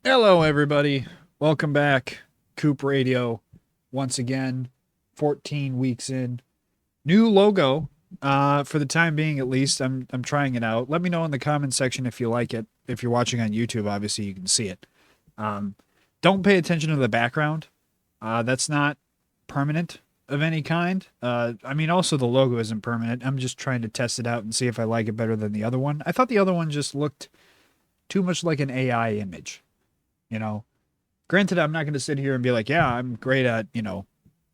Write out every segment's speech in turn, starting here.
Hello, everybody. Welcome back. Coop Radio, once again, 14 weeks in. New logo, for the time being at least. I'm trying it out. Let me know in the comment section if you like it. If you're watching on YouTube, obviously you can see it. Um, don't pay attention to the background. That's not permanent of any kind. Also the logo isn't permanent. I'm just trying to test it out and see if I like it better than the other one. I thought the other one just looked too much like an AI image, you know. Granted, I'm not going to sit here and be like, yeah, I'm great at,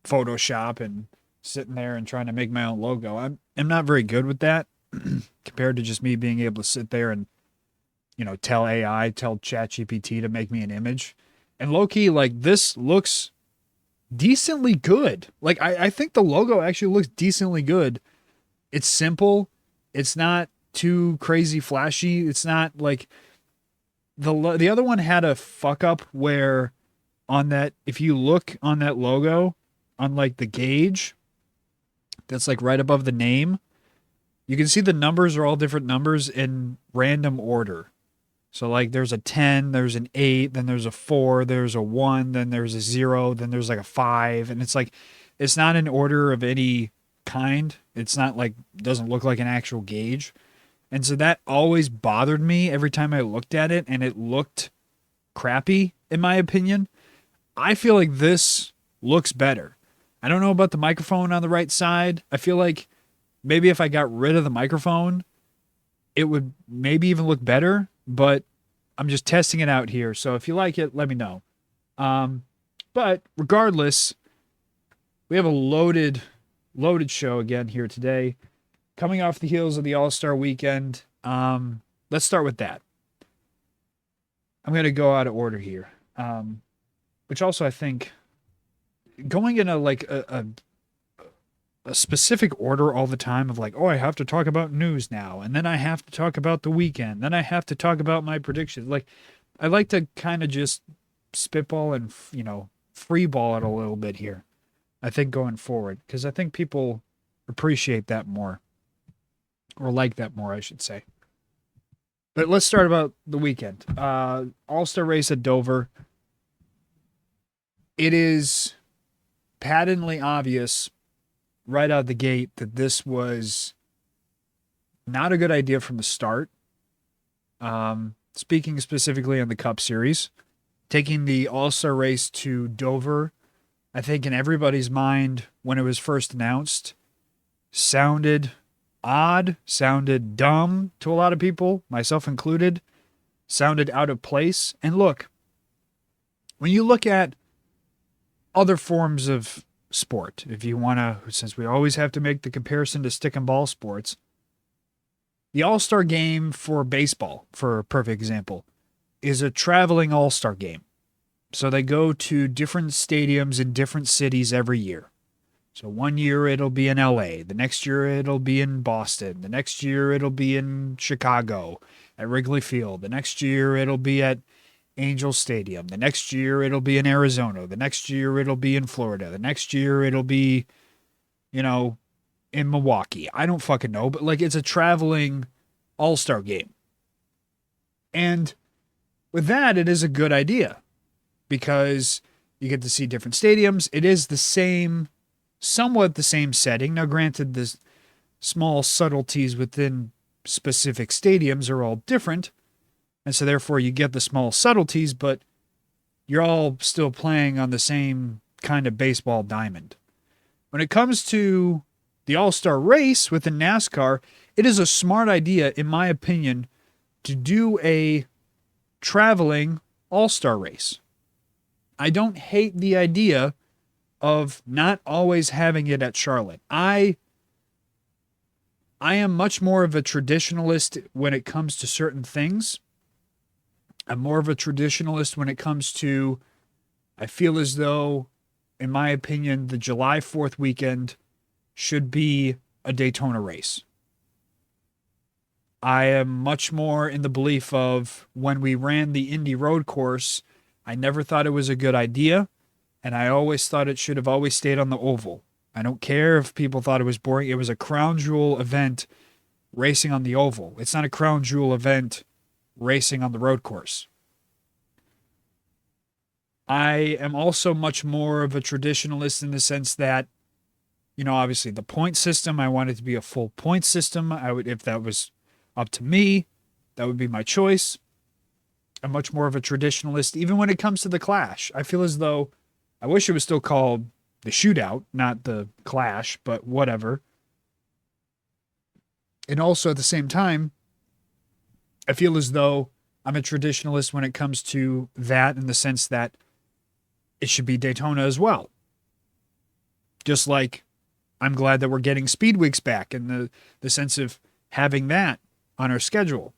Photoshop and sitting there and trying to make my own logo. I'm not very good with that compared to just me being able to sit there and, tell AI, tell ChatGPT to make me an image. And low key, like, this looks decently good. Like, I think the logo actually looks decently good. It's simple. It's not too crazy flashy. It's not like the other one had a fuck up where on that, if you look on that logo on like the gauge that's like right above the name, you can see the numbers are all different numbers in random order. So like there's a 10, there's an 8, then there's a 4, there's a 1, then there's a 0, then there's like a 5, and it's like it's not in order of any kind. It's not like, doesn't look like an actual gauge. And so that always bothered me every time I looked at it, and it looked crappy in my opinion. I feel like this looks better. I don't know about the microphone on the right side. I feel like maybe if I got rid of the microphone, it would maybe even look better, but I'm just testing it out here. So if you like it, let me know. But regardless, we have a loaded show again here today. Coming off the heels of the All-Star weekend. Let's start with that. I'm going to go out of order here. Which also I think going in a specific order all the time of like, oh, I have to talk about news now, and then I have to talk about the weekend, then I have to talk about my predictions. Like, I like to kind of just spitball and free ball it a little bit here. I think going forward, because I think people appreciate that more, or like that more, I should say. But let's start about the weekend. All-Star race at Dover. It is patently obvious right out the gate that this was not a good idea from the start. Speaking specifically on the Cup Series, taking the All-Star race to Dover, I think in everybody's mind when it was first announced, sounded odd, sounded dumb to a lot of people, myself included, sounded out of place. And look, when you look at other forms of sport, if you want to, since we always have to make the comparison to stick and ball sports, the All-Star game for baseball, for a perfect example, is a traveling All-Star game. So they go to different stadiums in different cities every year. So one year it'll be in LA, the next year it'll be in Boston, the next year it'll be in Chicago at Wrigley Field, the next year it'll be at Angel Stadium, the next year it'll be in Arizona, the next year it'll be in Florida, the next year it'll be, in Milwaukee. I don't fucking know, but like it's a traveling All-Star game. And with that, it is a good idea because you get to see different stadiums. It is somewhat the same setting. Now, granted, the small subtleties within specific stadiums are all different. And so therefore you get the small subtleties, but you're all still playing on the same kind of baseball diamond. When it comes to the All-Star race within NASCAR, it is a smart idea, in my opinion, to do a traveling All-Star race. I don't hate the idea of not always having it at Charlotte. I am much more of a traditionalist when it comes to certain things. I'm more of a traditionalist when it comes to, I feel as though, in my opinion, the July 4th weekend should be a Daytona race. I am much more in the belief of when we ran the Indy road course, I never thought it was a good idea, and I always thought it should have always stayed on the oval. I don't care if people thought it was boring. It was a crown jewel event racing on the oval. It's not a crown jewel event racing on the road course. I am also much more of a traditionalist in the sense that, obviously the point system, I want it to be a full point system. I would, if that was up to me, that would be my choice. I'm much more of a traditionalist, even when it comes to the Clash. I feel as though I wish it was still called the Shootout, not the Clash, but whatever. And also at the same time, I feel as though I'm a traditionalist when it comes to that in the sense that it should be Daytona as well. Just like I'm glad that we're getting Speed Weeks back in the sense of having that on our schedule.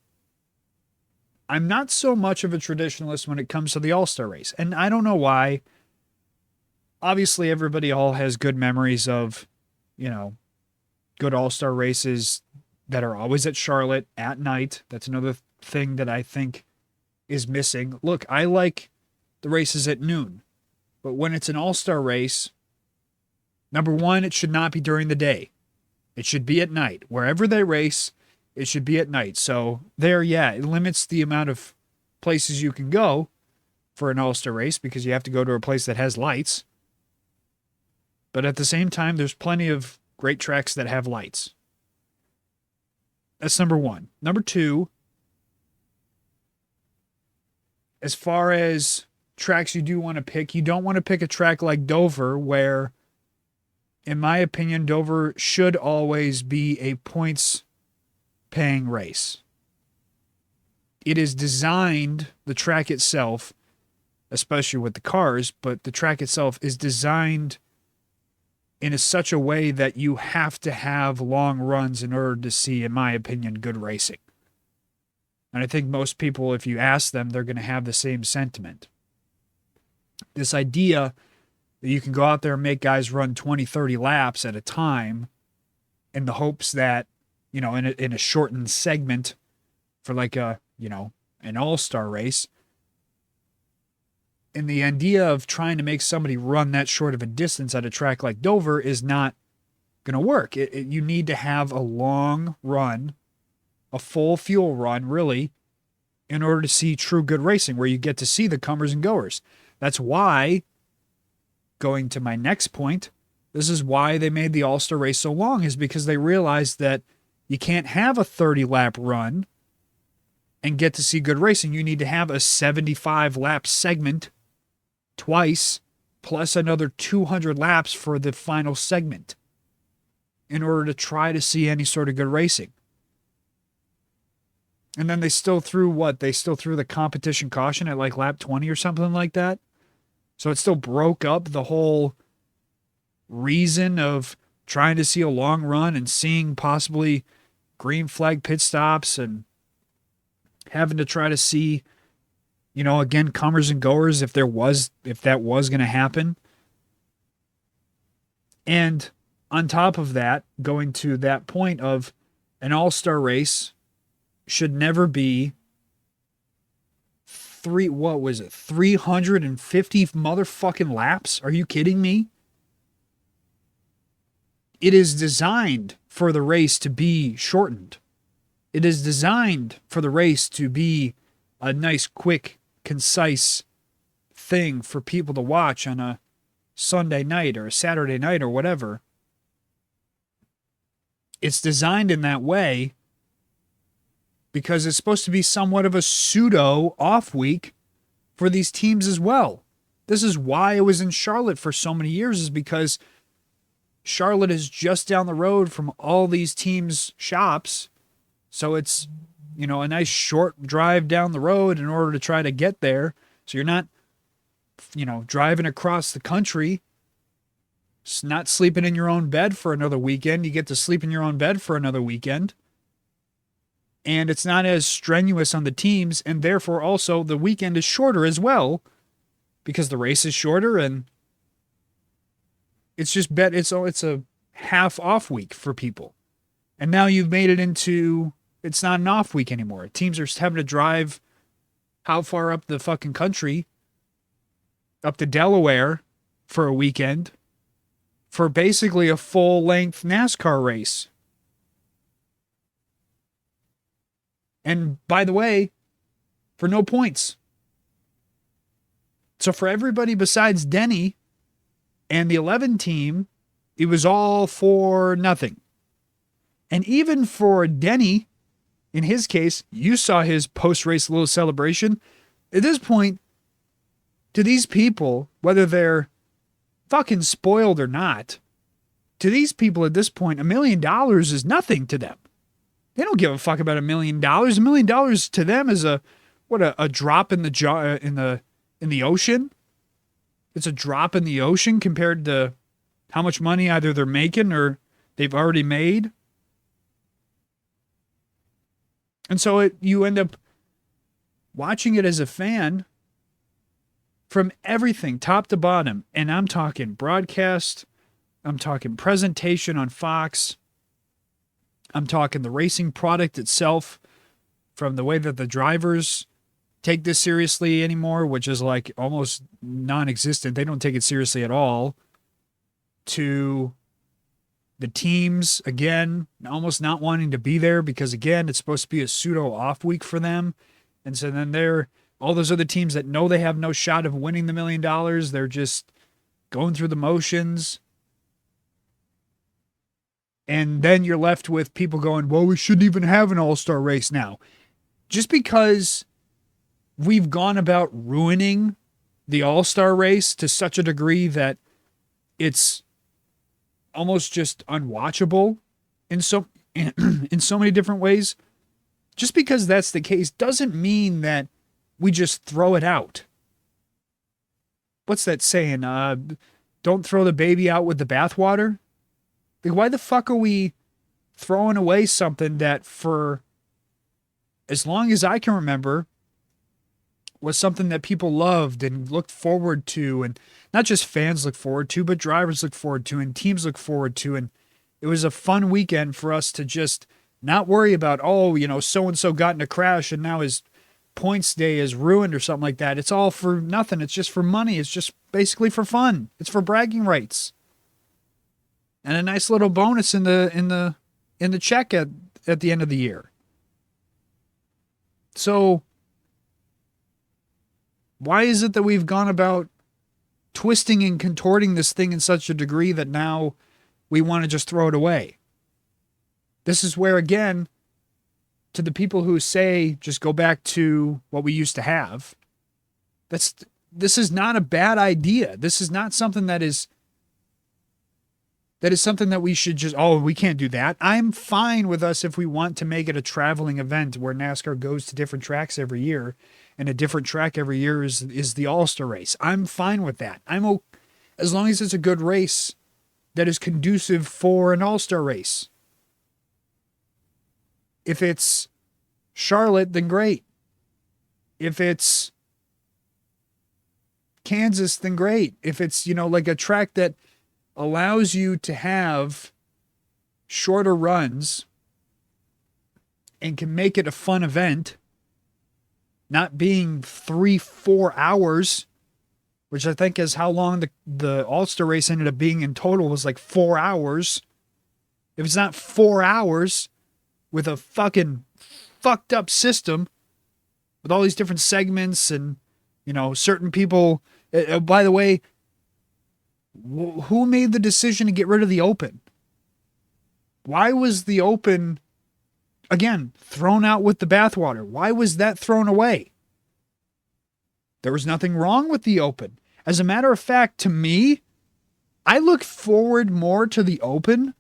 I'm not so much of a traditionalist when it comes to the All-Star race. And I don't know why. Obviously, everybody all has good memories of, good All-Star races that are always at Charlotte at night. That's another thing that I think is missing. Look, I like the races at noon. But when it's an All-Star race, number one, it should not be during the day. It should be at night. Wherever they race, it should be at night. So there, yeah, it limits the amount of places you can go for an All-Star race because you have to go to a place that has lights. But at the same time, there's plenty of great tracks that have lights. That's number one. Number two, as far as tracks you do want to pick, you don't want to pick a track like Dover where, in my opinion, Dover should always be a points-paying race. It is designed, the track itself, especially with the cars, but the track itself is designed in such a way that you have to have long runs in order to see, in my opinion, good racing. And I think most people, if you ask them, they're going to have the same sentiment. This idea that you can go out there and make guys run 20, 30 laps at a time in the hopes that, in a shortened segment for like an all-star race, and the idea of trying to make somebody run that short of a distance at a track like Dover is not going to work. You need to have a long run, a full fuel run, really, in order to see true good racing, where you get to see the comers and goers. That's why, going to my next point, this is why they made the All-Star race so long, is because they realized that you can't have a 30-lap run and get to see good racing. You need to have a 75-lap segment twice, plus another 200 laps for the final segment in order to try to see any sort of good racing. And then they still threw the competition caution at like lap 20 or something like that. So it still broke up the whole reason of trying to see a long run and seeing possibly green flag pit stops and having to try to see, again, comers and goers if that was going to happen. And on top of that, going to that point of an all-star race should never be 350 motherfucking laps? Are you kidding me? It is designed for the race to be shortened. It is designed for the race to be a nice, quick, concise thing for people to watch on a Sunday night or a Saturday night or whatever. It's designed in that way because it's supposed to be somewhat of a pseudo off week for these teams as well. This is why I was in Charlotte for so many years, is because Charlotte is just down the road from all these teams' shops. So it's, a nice short drive down the road in order to try to get there. So you're not, driving across the country, not sleeping in your own bed for another weekend. You get to sleep in your own bed for another weekend. And it's not as strenuous on the teams, and therefore also the weekend is shorter as well because the race is shorter, and it's just it's a half off week for people. And now you've made it into, it's not an off week anymore. Teams are having to drive how far up the fucking country, up to Delaware for a weekend for basically a full-length NASCAR race. And by the way, for no points. So for everybody besides Denny and the 11 team, it was all for nothing. And even for Denny, in his case, you saw his post-race little celebration. At this point, to these people, whether they're fucking spoiled or not, to these people at this point, $1 million is nothing to them. They don't give a fuck about $1 million. $1 million to them is a drop in the ocean. It's a drop in the ocean compared to how much money either they're making or they've already made. And so you end up watching it as a fan from everything, top to bottom. And I'm talking broadcast, I'm talking presentation on Fox, I'm talking the racing product itself, from the way that the drivers take this seriously anymore, which is like almost non-existent. They don't take it seriously at all. To the teams, again, almost not wanting to be there because, again, it's supposed to be a pseudo off week for them. And so then all those other teams that know they have no shot of winning the $1 million, they're just going through the motions. And then you're left with people going, well, we shouldn't even have an all-star race now. Just because we've gone about ruining the all-star race to such a degree that it's almost just unwatchable in so many different ways. Just because that's the case doesn't mean that we just throw it out. What's that saying? Don't throw the baby out with the bathwater. Like, why the fuck are we throwing away something that, for as long as I can remember, was something that people loved and looked forward to, and not just fans look forward to, but drivers look forward to, and teams look forward to. And it was a fun weekend for us to just not worry about, so-and-so got in a crash and now his points day is ruined or something like that. It's all for nothing. It's just for money. It's just basically for fun. It's for bragging rights. And a nice little bonus in the check at the end of the year. So why is it that we've gone about twisting and contorting this thing in such a degree that now we want to just throw it away? This is where, again, to the people who say just go back to what we used to have, this is not a bad idea. This is not something that is something that we should just, we can't do that. I'm fine with us if we want to make it a traveling event where NASCAR goes to different tracks every year, and a different track every year is the All-Star race. I'm fine with that. As long as it's a good race that is conducive for an All-Star race. If it's Charlotte, then great. If it's Kansas, then great. If it's, like a track that allows you to have shorter runs and can make it a fun event, not being 3-4 hours, which I think is how long the All-Star race ended up being in total, was like 4 hours. If it's not 4 hours with a fucking fucked up system with all these different segments and, certain people, by the way, who made the decision to get rid of the Open? Why was the Open, again, thrown out with the bathwater? Why was that thrown away? There was nothing wrong with the Open. As a matter of fact, to me, I look forward more to the Open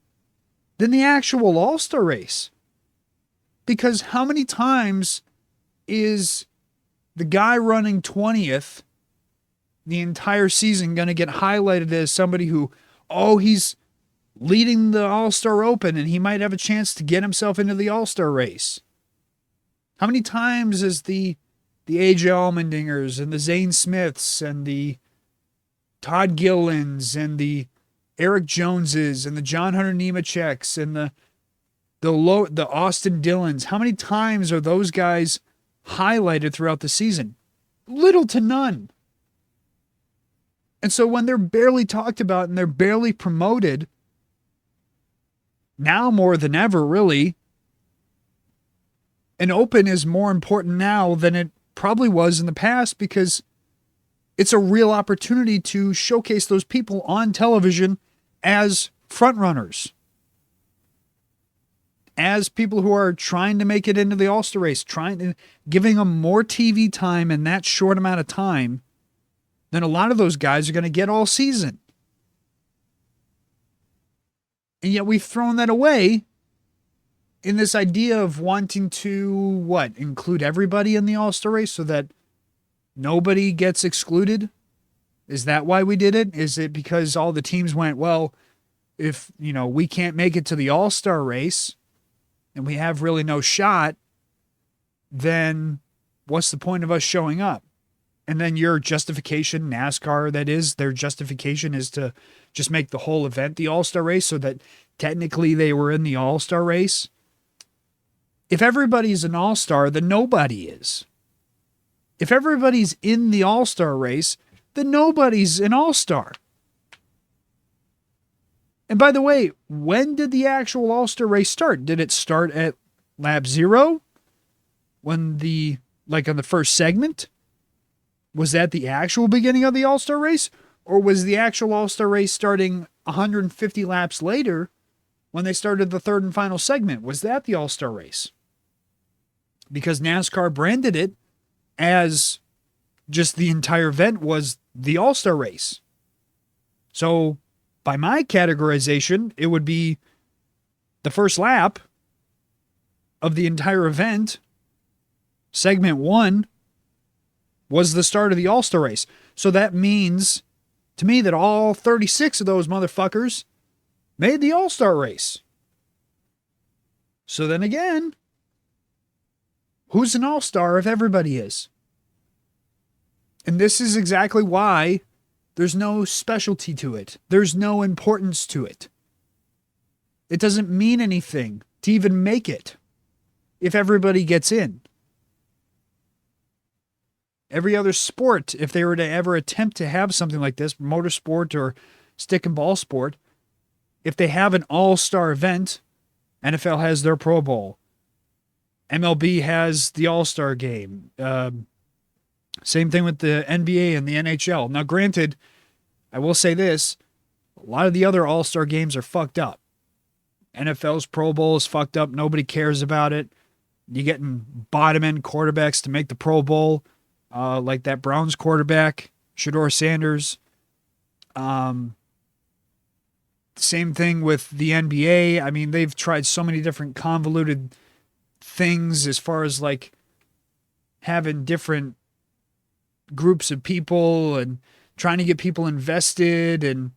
than the actual All-Star race. Because how many times is the guy running 20th the entire season going to get highlighted as somebody who, he's leading the All-Star Open and he might have a chance to get himself into the All-Star race? How many times is the A.J. Allmendingers and the Zane Smiths and the Todd Gillens and the Eric Joneses and the John Hunter Nemecheks and the Austin Dillons, how many times are those guys highlighted throughout the season? Little to none. And so when they're barely talked about and they're barely promoted, now more than ever, really, an Open is more important now than it probably was in the past, because it's a real opportunity to showcase those people on television as frontrunners, as people who are trying to make it into the All-Star race, giving them more TV time in that short amount of time than a lot of those guys are going to get all season. And yet we've thrown that away in this idea of wanting to, include everybody in the All-Star race so that nobody gets excluded? Is that why we did it? Is it because all the teams went, well, if, we can't make it to the All-Star race and we have really no shot, then what's the point of us showing up? And then your justification, NASCAR, that is, their justification is to just make the whole event the All-Star race so that technically they were in the All-Star race. If everybody's an All-Star, then nobody is. If everybody's in the All-Star race, then nobody's an All-Star. And by the way, when did the actual All-Star race start? Did it start at lap 0? On the first segment? Was that the actual beginning of the All-Star race? Or was the actual All-Star race starting 150 laps later when they started the third and final segment? Was that the All-Star race? Because NASCAR branded it as just the entire event was the All-Star race. So by my categorization, it would be the first lap of the entire event. Segment 1 was the start of the All-Star race. So that means to me that all 36 of those motherfuckers made the All-Star race. So then again, who's an All-Star if everybody is? And this is exactly why there's no specialty to it. There's no importance to it. It doesn't mean anything to even make it if everybody gets in. Every other sport, if they were to ever attempt to have something like this, motorsport or stick and ball sport, if they have an all-star event, NFL has their Pro Bowl. MLB has the All-Star game. Same thing with the NBA and the NHL. Now, granted, I will say this, a lot of the other All-Star games are fucked up. NFL's Pro Bowl is fucked up. Nobody cares about it. You're getting bottom-end quarterbacks to make the Pro Bowl, like that Browns quarterback, Shedeur Sanders. Same thing with the NBA. I mean, they've tried so many different convoluted things as far as like having different groups of people and trying to get people invested and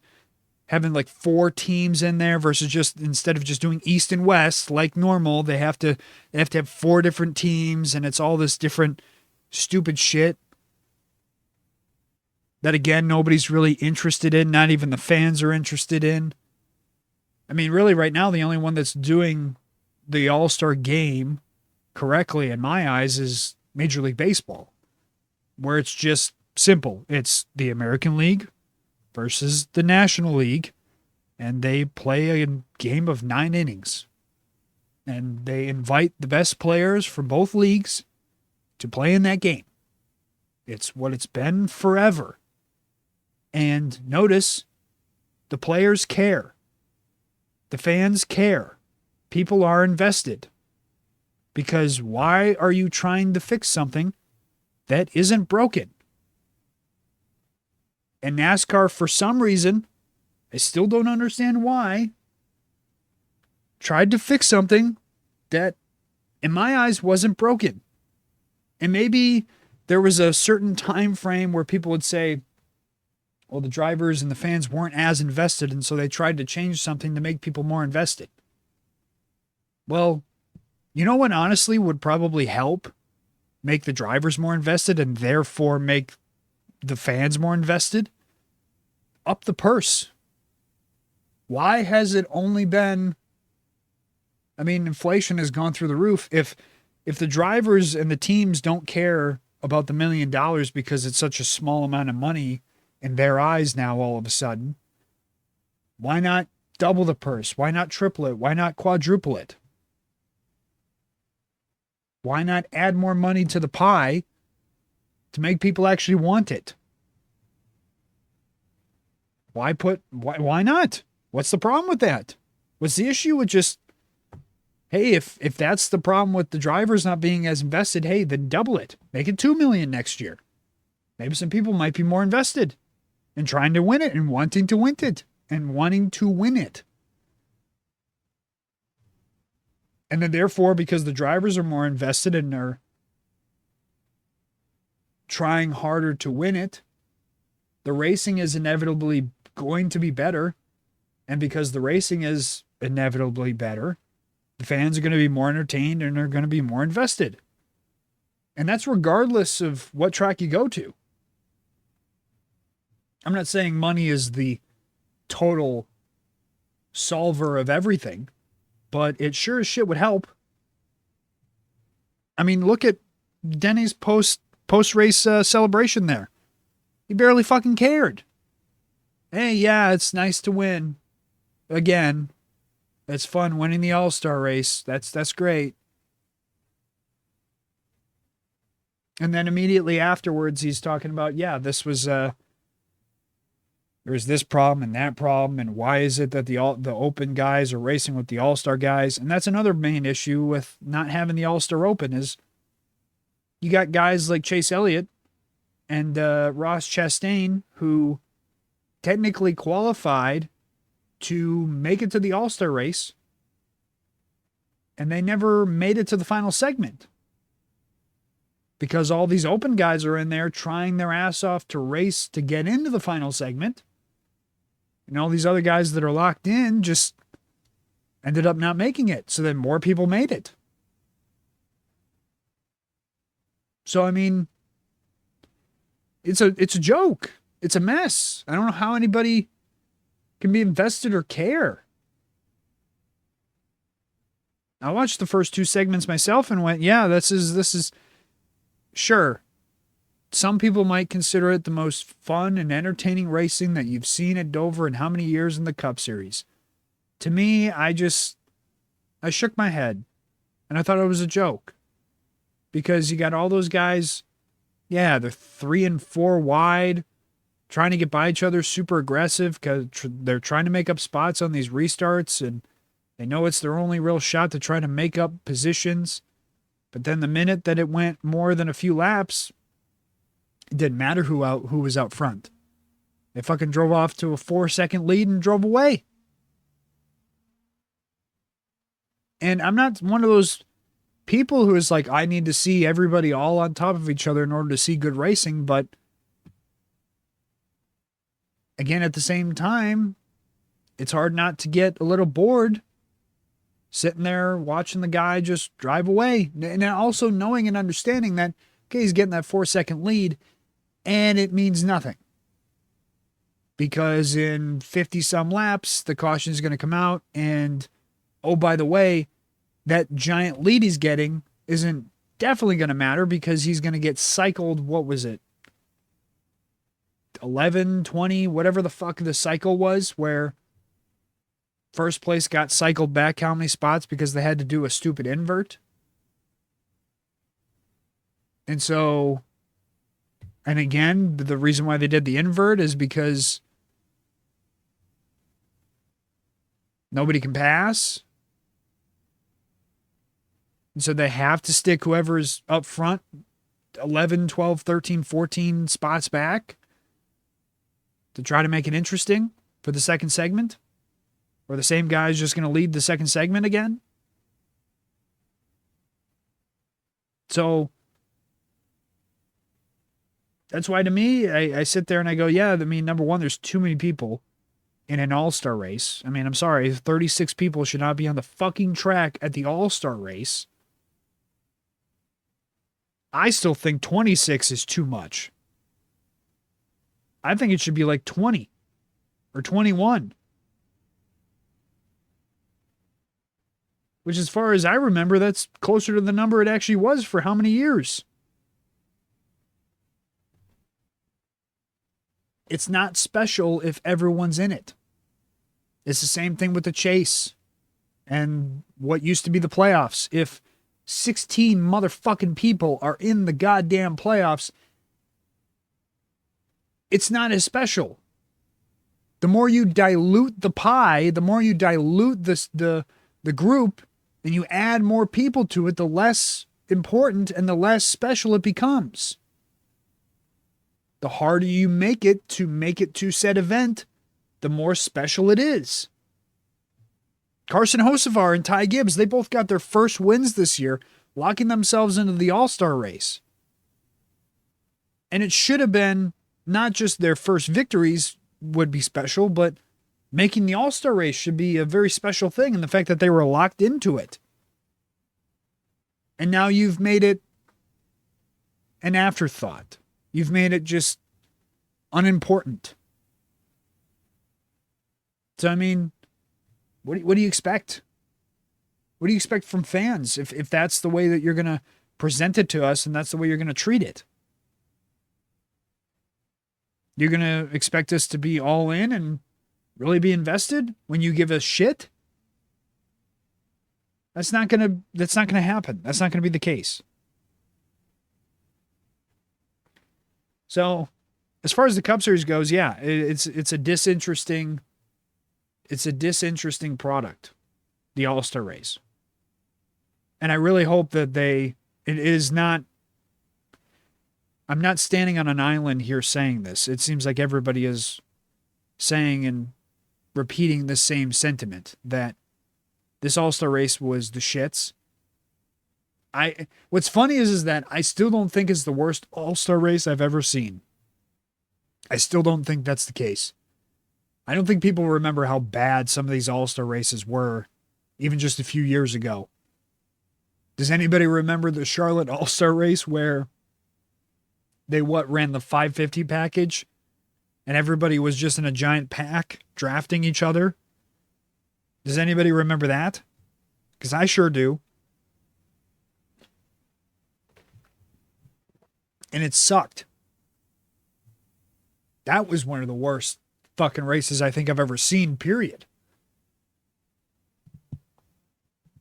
having like 4 teams in there versus just instead of just doing East and West like normal, they have to have 4 different teams, and it's all this different stupid shit that again nobody's really interested in, not even the fans are interested in. I mean, really right now the only one that's doing the All-Star game correctly in my eyes is Major League Baseball, where it's just simple. It's the American League versus the National League, and they play a game of 9 innings. And they invite the best players from both leagues to play in that game. It's what it's been forever. And notice, the players care. The fans care. People are invested. Because why are you trying to fix something that isn't broken? And NASCAR, for some reason, I still don't understand why, tried to fix something that, in my eyes, wasn't broken. And maybe there was a certain time frame where people would say, well, the drivers and the fans weren't as invested, and so they tried to change something to make people more invested. Well, you know what honestly would probably help make the drivers more invested and therefore make the fans more invested? Up the purse. Why has it only been... I mean, inflation has gone through the roof. If the drivers and the teams don't care about the $1 million because it's such a small amount of money in their eyes now all of a sudden, why not double the purse? Why not triple it? Why not quadruple it? Why not add more money to the pie to make people actually want it? Why not? What's the problem with that? What's the issue with just, hey, if that's the problem with the drivers not being as invested, hey, then double it. Make it 2 million next year. Maybe some people might be more invested in trying to win it and wanting to win it and wanting to win it. And then therefore, because the drivers are more invested and are trying harder to win it, the racing is inevitably going to be better. And because the racing is inevitably better, the fans are going to be more entertained and are going to be more invested. And that's regardless of what track you go to. I'm not saying money is the total solver of everything, but it sure as shit would help. I mean, look at Denny's post-race celebration there. He barely fucking cared. Hey, yeah, it's nice to win. Again, it's fun winning the All-Star race. That's great. And then immediately afterwards, he's talking about, yeah, this was there's this problem and that problem, and why is it that the Open guys are racing with the All-Star guys? And that's another main issue with not having the All-Star Open is you got guys like Chase Elliott and Ross Chastain who technically qualified to make it to the All-Star race, and they never made it to the final segment because all these Open guys are in there trying their ass off to race to get into the final segment. And all these other guys that are locked in just ended up not making it. So then more people made it. So, I mean, it's a joke. It's a mess. I don't know how anybody can be invested or care. I watched the first 2 segments myself and went, yeah, this is sure. Some people might consider it the most fun and entertaining racing that you've seen at Dover in how many years in the Cup Series. To me, I shook my head and I thought it was a joke because you got all those guys, yeah, they're 3 and 4 wide, trying to get by each other, super aggressive because they're trying to make up spots on these restarts and they know it's their only real shot to try to make up positions. But then the minute that it went more than a few laps, it didn't matter who was out front. They fucking drove off to a 4-second lead and drove away. And I'm not one of those people who is like, I need to see everybody all on top of each other in order to see good racing. But again, at the same time, it's hard not to get a little bored sitting there watching the guy just drive away. And also knowing and understanding that, okay, he's getting that 4-second lead and it means nothing. Because in 50 some laps, the caution is going to come out. And, oh, by the way, that giant lead he's getting isn't definitely going to matter because he's going to get cycled. What was it? 11, 20, whatever the fuck the cycle was, where first place got cycled back how many spots because they had to do a stupid invert. And so, and again, the reason why they did the invert is because nobody can pass. And so they have to stick whoever's up front 11, 12, 13, 14 spots back to try to make it interesting for the second segment. Or the same guy's just going to lead the second segment again. So that's why to me, I sit there and I go, yeah, I mean, number one, there's too many people in an all-star race. I mean, I'm sorry, 36 people should not be on the fucking track at the all-star race. I still think 26 is too much. I think it should be like 20 or 21. Which, as far as I remember, that's closer to the number it actually was for how many years? It's not special if everyone's in it. It's the same thing with the chase and what used to be the playoffs. If 16 motherfucking people are in the goddamn playoffs, it's not as special. The more you dilute the pie, the more you dilute the group, and you add more people to it, the less important and the less special it becomes. The harder you make it to said event, the more special it is. Carson Hocevar and Ty Gibbs, they both got their first wins this year, locking themselves into the All-Star race. And it should have been not just their first victories would be special, but making the All-Star race should be a very special thing, and the fact that they were locked into it. And now you've made it an afterthought. You've made it just unimportant. So, I mean, what do you expect? What do you expect from fans if that's the way that you're going to present it to us and that's the way you're going to treat it? You're going to expect us to be all in and really be invested when you give us shit? That's not going to happen. That's not going to be the case. So, as far as the Cup Series goes, yeah, it's a disinteresting product, the All-Star race. And I really hope that it is not. I'm not standing on an island here saying this. It seems like everybody is saying and repeating the same sentiment that this All-Star race was the shits. What's funny is that I still don't think it's the worst All-Star race I've ever seen. I still don't think that's the case. I don't think people remember how bad some of these All-Star races were even just a few years ago. Does anybody remember the Charlotte All-Star race where they ran the 550 package and everybody was just in a giant pack drafting each other? Does anybody remember that? Because I sure do. And it sucked. That was one of the worst fucking races I think I've ever seen, period.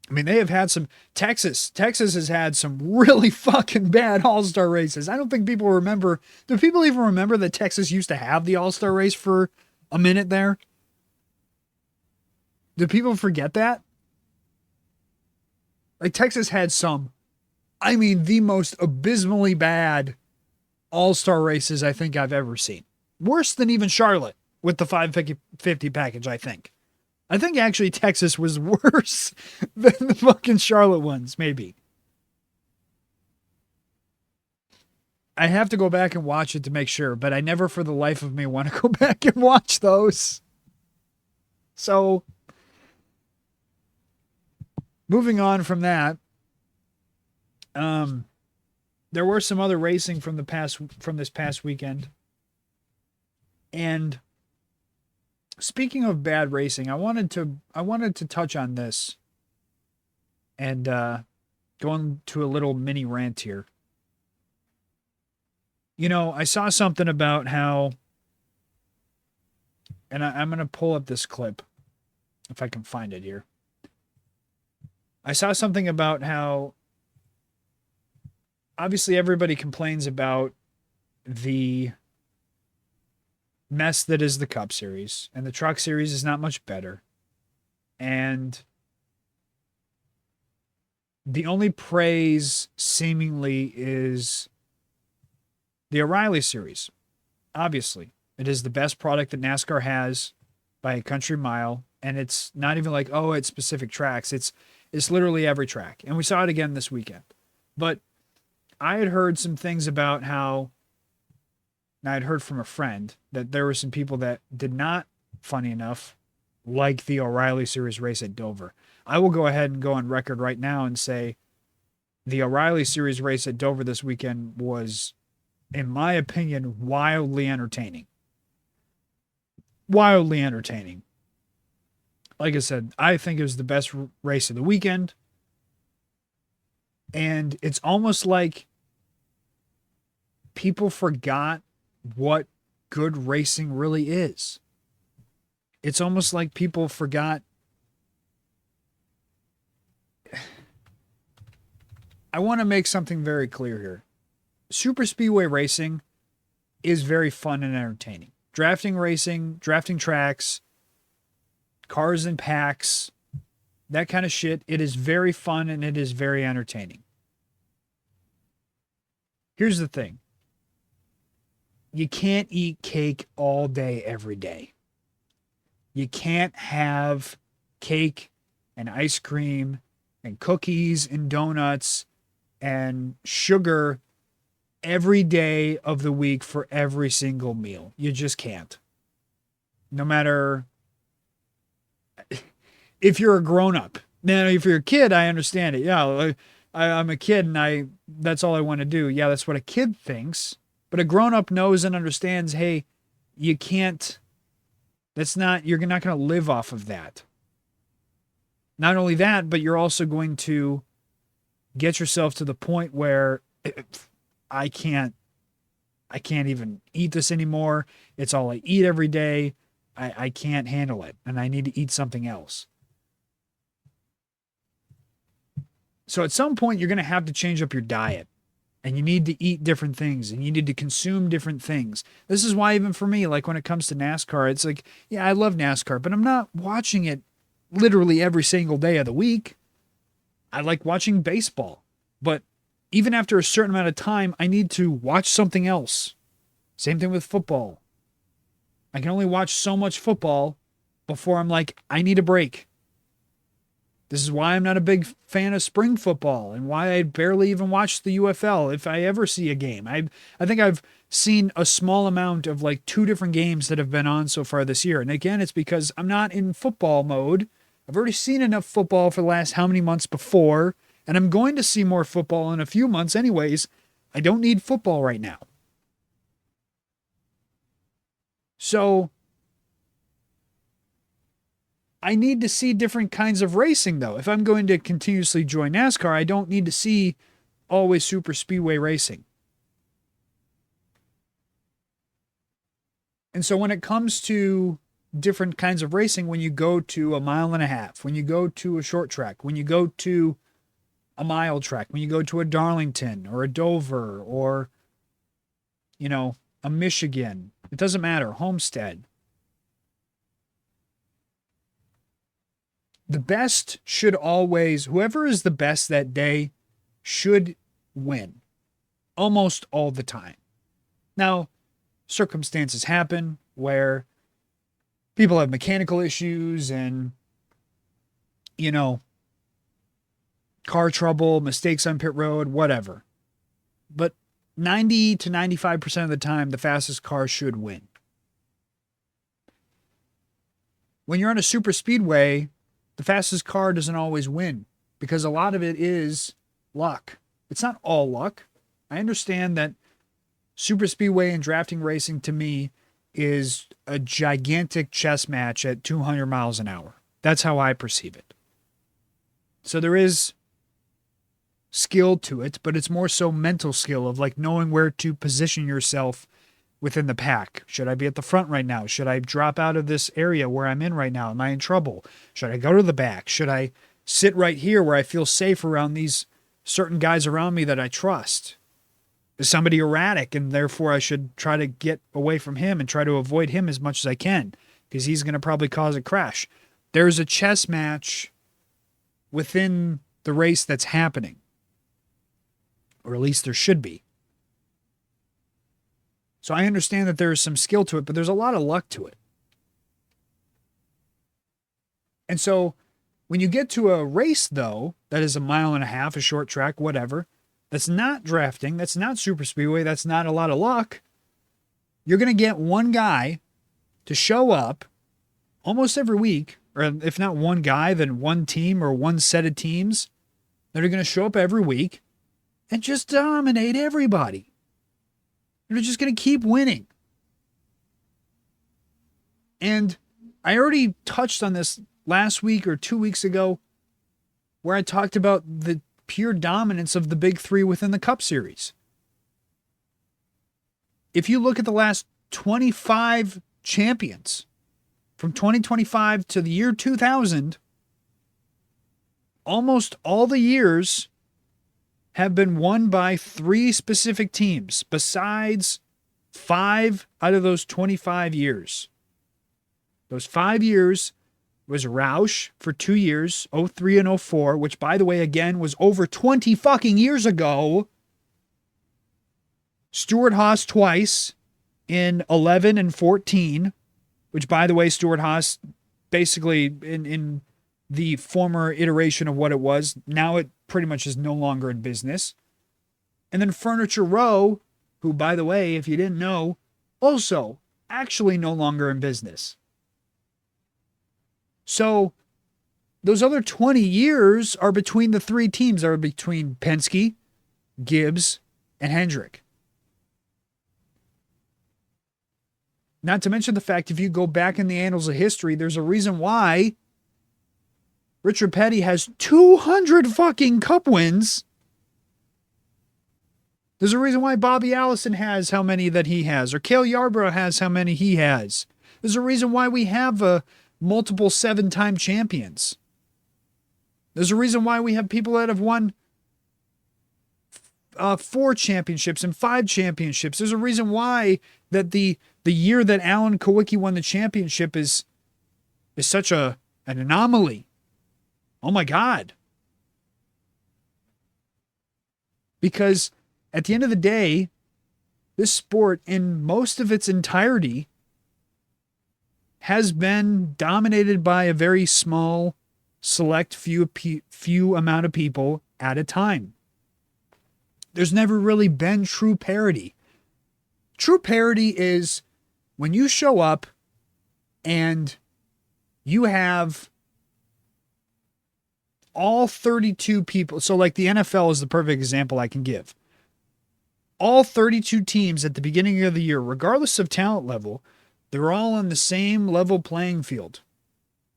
I mean, they have had some... Texas has had some really fucking bad All-Star races. I don't think people remember... Do people even remember that Texas used to have the All-Star race for a minute there? Do people forget that? Like, Texas had some... I mean, the most abysmally bad All-Star races I think I've ever seen. Worse than even Charlotte with the 550 package, I think. I think actually Texas was worse than the fucking Charlotte ones, maybe. I have to go back and watch it to make sure, but I never for the life of me want to go back and watch those. So, moving on from that, there were some other racing from this past weekend. And speaking of bad racing, I wanted to touch on this and go into a little mini rant here. You know, I saw something about how, and I'm going to pull up this clip if I can find it here. I saw something about how obviously everybody complains about the mess that is the Cup Series, and the Truck Series is not much better. And the only praise seemingly is the O'Reilly Series. Obviously, it is the best product that NASCAR has by a country mile, and it's not even like, oh, it's specific tracks. It's literally every track. And we saw it again this weekend. But I had heard some things about how, and I'd heard from a friend that there were some people that did not, funny enough, like the O'Reilly Series race at Dover. I will go ahead and go on record right now and say the O'Reilly Series race at Dover this weekend was, in my opinion, wildly entertaining. Wildly entertaining. Like I said, I think it was the best race of the weekend. And it's almost like people forgot what good racing really is. It's almost like people forgot. I want to make something very clear here. Super Speedway racing is very fun and entertaining. drafting racing, drafting tracks, cars and packs, that kind of shit. It is very fun and it is very entertaining. Here's the thing. You can't eat cake all day, every day. You can't have cake and ice cream and cookies and donuts and sugar every day of the week for every single meal. You just can't. No matter if you're a grown-up. Now, if you're a kid, I understand it. Yeah, I'm a kid and that's all I want to do. Yeah, that's what a kid thinks. But a grown-up knows and understands, hey, you can't, you're not going to live off of that. Not only that, but you're also going to get yourself to the point where I can't even eat this anymore. It's all I eat every day. I can't handle it, and I need to eat something else. So at some point, you're going to have to change up your diet. And you need to eat different things and you need to consume different things. This is why even for me, like when it comes to NASCAR, it's like, yeah, I love NASCAR, but I'm not watching it literally every single day of the week. I like watching baseball, but even after a certain amount of time, I need to watch something else. Same thing with football. I can only watch so much football before I'm like, I need a break. This is why I'm not a big fan of spring football and why I barely even watch the UFL if I ever see a game. I think I've seen a small amount of like 2 different games that have been on so far this year. And again, it's because I'm not in football mode. I've already seen enough football for the last how many months before, and I'm going to see more football in a few months anyways. I don't need football right now. So I need to see different kinds of racing, though. If I'm going to continuously join NASCAR, I don't need to see always super speedway racing. And so when it comes to different kinds of racing, when you go to a 1.5 miles, when you go to a short track, when you go to a mile track, when you go to a Darlington or a Dover or, a Michigan, it doesn't matter, Homestead. The best should always, whoever is the best that day should win almost all the time. Now, circumstances happen where people have mechanical issues and, car trouble, mistakes on pit road, whatever. But 90 to 95% of the time, the fastest car should win. When you're on a super speedway, the fastest car doesn't always win because a lot of it is luck. It's not all luck. I understand that super speedway and drafting racing to me is a gigantic chess match at 200 miles an hour. That's how I perceive it. So there is skill to it, but it's more so mental skill of like knowing where to position yourself within the pack. Should I be at the front right now? Should I drop out of this area where I'm in right now? Am I in trouble? Should I go to the back? Should I sit right here where I feel safe around these certain guys around me that I trust? Is somebody erratic and therefore I should try to get away from him and try to avoid him as much as I can because he's going to probably cause a crash? There's a chess match within the race that's happening, or at least there should be. So I understand that there is some skill to it, but there's a lot of luck to it. And so when you get to a race, though, that is 1.5 miles, a short track, whatever, that's not drafting, that's not super speedway, that's not a lot of luck, you're going to get one guy to show up almost every week, or if not one guy, then one team or one set of teams that are going to show up every week and just dominate everybody. They're just going to keep winning. And I already touched on this last week or 2 weeks ago where I talked about the pure dominance of the big 3 within the Cup Series. If you look at the last 25 champions from 2025 to the year 2000, almost all the years have been won by 3 specific teams besides 5 out of those 25 years. Those 5 years was Roush for 2 years, 03 and 04, which, by the way, again, was over 20 fucking years ago. Stewart-Haas twice in 11 and 14, which, by the way, Stewart-Haas basically in the former iteration of what it was, now it pretty much is no longer in business. And then Furniture Row, who, by the way, if you didn't know, also actually no longer in business. So those other 20 years are between the three teams, are between Penske, Gibbs, and Hendrick. Not to mention the fact, if you go back in the annals of history, there's a reason why Richard Petty has 200 fucking cup wins. There's a reason why Bobby Allison has how many that he has, or Cale Yarborough has how many he has. There's a reason why we have multiple 7-time champions. There's a reason why we have people that have won 4 championships and 5 championships. There's a reason why that the year that Alan Kawicki won the championship is such an anomaly. Oh my God. Because at the end of the day, this sport in most of its entirety has been dominated by a very small, select few amount of people at a time. There's never really been true parity. True parity is when you show up and you have all 32 people. So like the NFL is the perfect example I can give. All 32 teams at the beginning of the year, regardless of talent level, they're all on the same level playing field.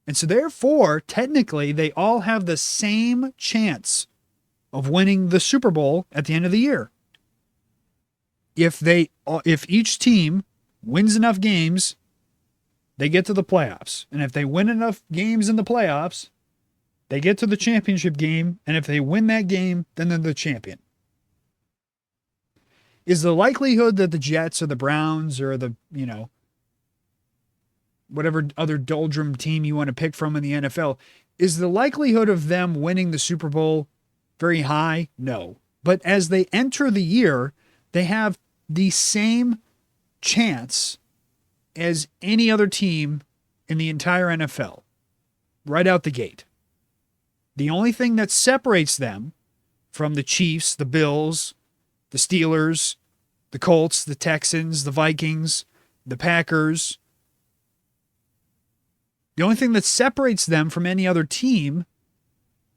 And so therefore, technically, they all have the same chance of winning the Super Bowl at the end of the year. If each team wins enough games, they get to the playoffs. And if they win enough games in the playoffs, they get to the championship game. And if they win that game, then they're the champion. Is the likelihood that the Jets or the Browns or the, whatever other doldrum team you want to pick from in the NFL, is the likelihood of them winning the Super Bowl very high? No. But as they enter the year, they have the same chance as any other team in the entire NFL right out the gate. The only thing that separates them from the Chiefs, the Bills, the Steelers, the Colts, the Texans, the Vikings, the Packers, the only thing that separates them from any other team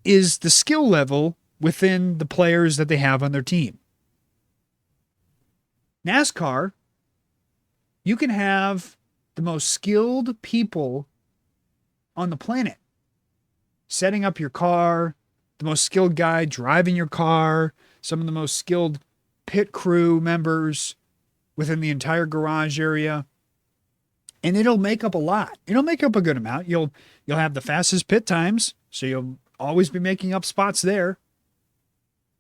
is the skill level within the players that they have on their team. NASCAR, you can have the most skilled people on the planet setting up your car, the most skilled guy driving your car, some of the most skilled pit crew members within the entire garage area. And it'll make up a lot. It'll make up a good amount. You'll have the fastest pit times, so you'll always be making up spots there.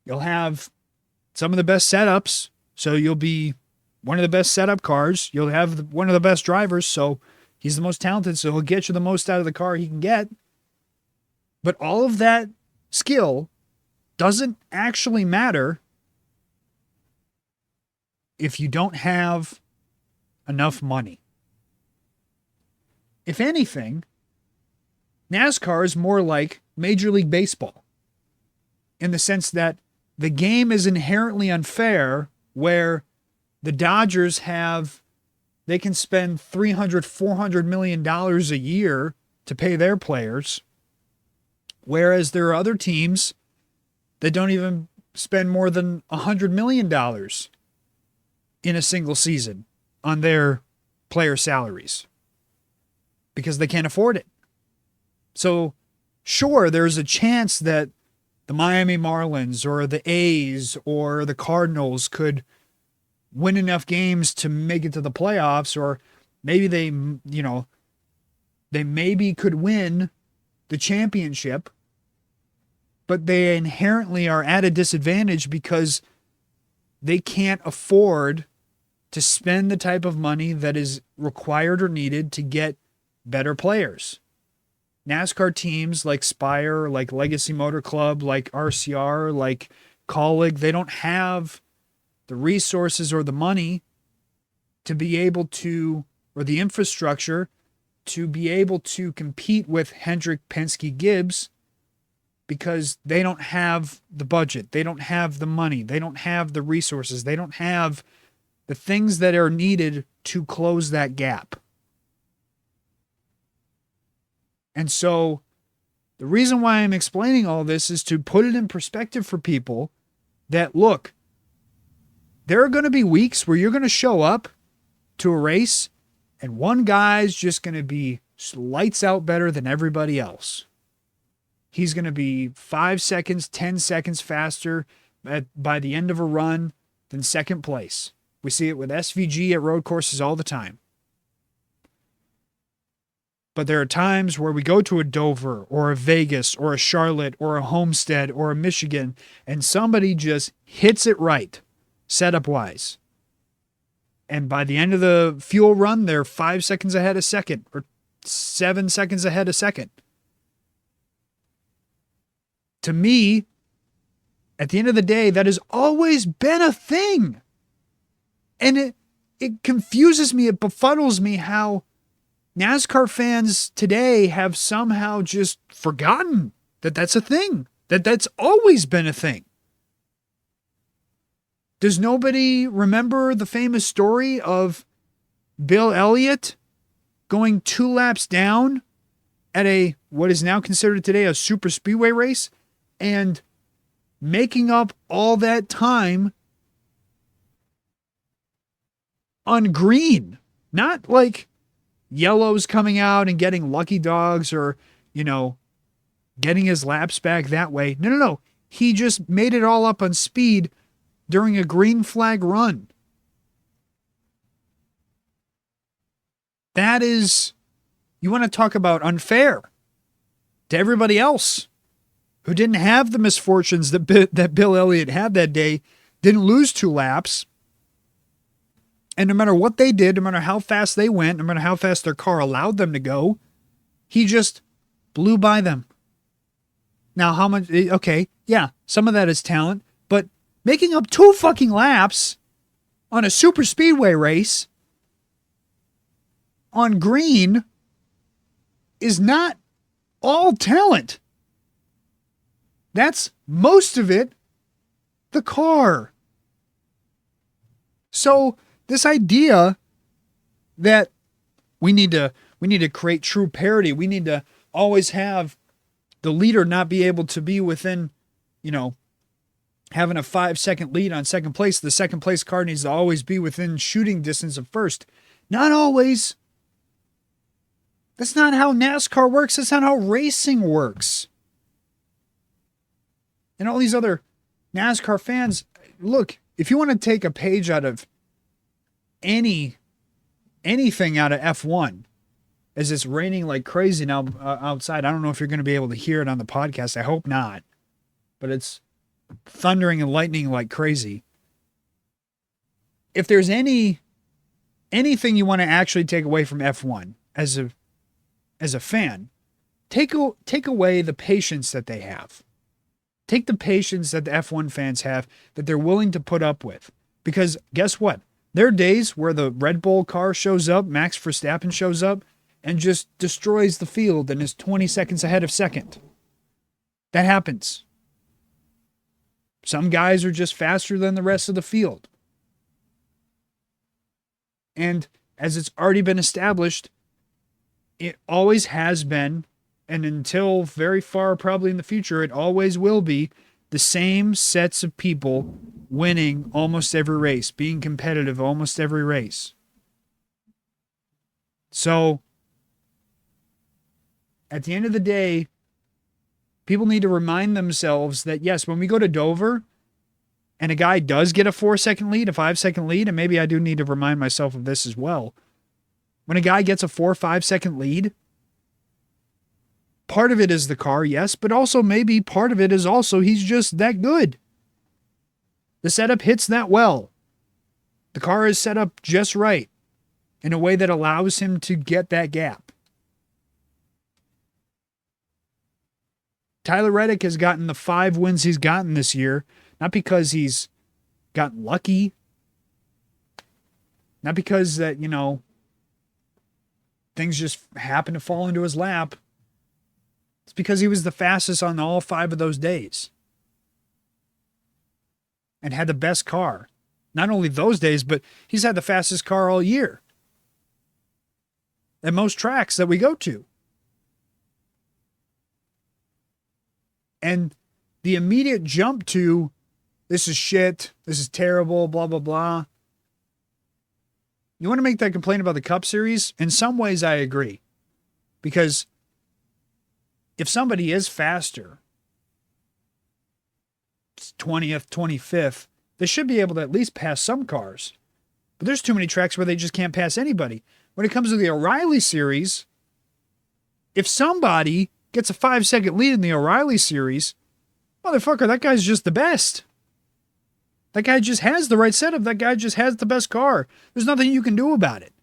You'll have some of the best setups, so you'll be one of the best setup cars. You'll have one of the best drivers, so he's the most talented, so he'll get you the most out of the car he can get. But all of that skill doesn't actually matter if you don't have enough money. If anything, NASCAR is more like Major League Baseball in the sense that the game is inherently unfair, where the Dodgers they can spend $300-400 million a year to pay their players, whereas there are other teams that don't even spend more than $100 million in a single season on their player salaries because they can't afford it. So sure, there's a chance that the Miami Marlins or the A's or the Cardinals could win enough games to make it to the playoffs, or maybe they maybe could win the championship, but they inherently are at a disadvantage because they can't afford to spend the type of money that is required or needed to get better players. NASCAR teams like Spire, like Legacy Motor Club, like RCR, like Colleague, they don't have the resources or the money to be able to, or the infrastructure to be able to compete with Hendrick, Penske, Gibbs, because they don't have the budget. They don't have the money. They don't have the resources. They don't have the things that are needed to close that gap. And so the reason why I'm explaining all this is to put it in perspective for people that, look, there are going to be weeks where you're going to show up to a race and one guy's just going to be lights out better than everybody else. He's going to be 5 seconds, 10 seconds faster by the end of a run than second place. We see it with SVG at road courses all the time. But there are times where we go to a Dover or a Vegas or a Charlotte or a Homestead or a Michigan and somebody just hits it right, setup-wise. And by the end of the fuel run, they're 5 seconds ahead of second or 7 seconds ahead of second. To me, at the end of the day, that has always been a thing. And it confuses me, it befuddles me how NASCAR fans today have somehow just forgotten that that's a thing, that that's always been a thing. Does nobody remember the famous story of Bill Elliott going 2 laps down at what is now considered today a super speedway race and making up all that time on green? Not like yellows coming out and getting lucky dogs or, getting his laps back that way. No. He just made it all up on speed during a green flag run. That is, you want to talk about unfair to everybody else who didn't have the misfortunes that Bill Elliott had that day, didn't lose 2 laps. And no matter what they did, no matter how fast they went, no matter how fast their car allowed them to go, he just blew by them. Now, how much? Okay, yeah, some of that is talent, but making up 2 fucking laps on a super speedway race on green is not all talent. That's most of it, the car. So this idea that we need to create true parity, we need to always have the leader not be able to be within, having a 5-second lead on second place. The second place car needs to always be within shooting distance of first. Not always. That's not how NASCAR works. That's not how racing works. And all these other NASCAR fans, look, if you want to take a page out of anything out of F1, as it's raining like crazy now outside. I don't know if you're going to be able to hear it on the podcast. I hope not. But it's thundering and lightning like crazy. If there's anything you want to actually take away from F1 as a fan, take away the patience that they have. Take the patience that the F1 fans have that they're willing to put up with. Because guess what? There are days where the Red Bull car shows up, Max Verstappen shows up, and just destroys the field and is 20 seconds ahead of second. That happens. Some guys are just faster than the rest of the field. And as it's already been established, it always has been, and until very far probably in the future, it always will be the same sets of people winning almost every race, being competitive almost every race. So, at the end of the day, people need to remind themselves that, yes, when we go to Dover and a guy does get a 4-second lead, a 5-second lead, and maybe I do need to remind myself of this as well. When a guy gets a 4 or 5-second lead, part of it is the car, yes, but also maybe part of it is also he's just that good. The setup hits that well. The car is set up just right in a way that allows him to get that gap. Tyler Reddick has gotten the 5 wins he's gotten this year, not because he's gotten lucky, not because that, things just happen to fall into his lap. It's because he was the fastest on all 5 of those days and had the best car. Not only those days, but he's had the fastest car all year at most tracks that we go to. And the immediate jump to, this is shit, this is terrible, blah, blah, blah. You want to make that complaint about the Cup Series? In some ways, I agree. Because if somebody is faster, 20th, 25th, they should be able to at least pass some cars. But there's too many tracks where they just can't pass anybody. When it comes to the O'Reilly Series, if somebody gets a 5-second lead in the O'Reilly Series, motherfucker, that guy's just the best. That guy just has the right setup. That guy just has the best car. There's nothing you can do about it.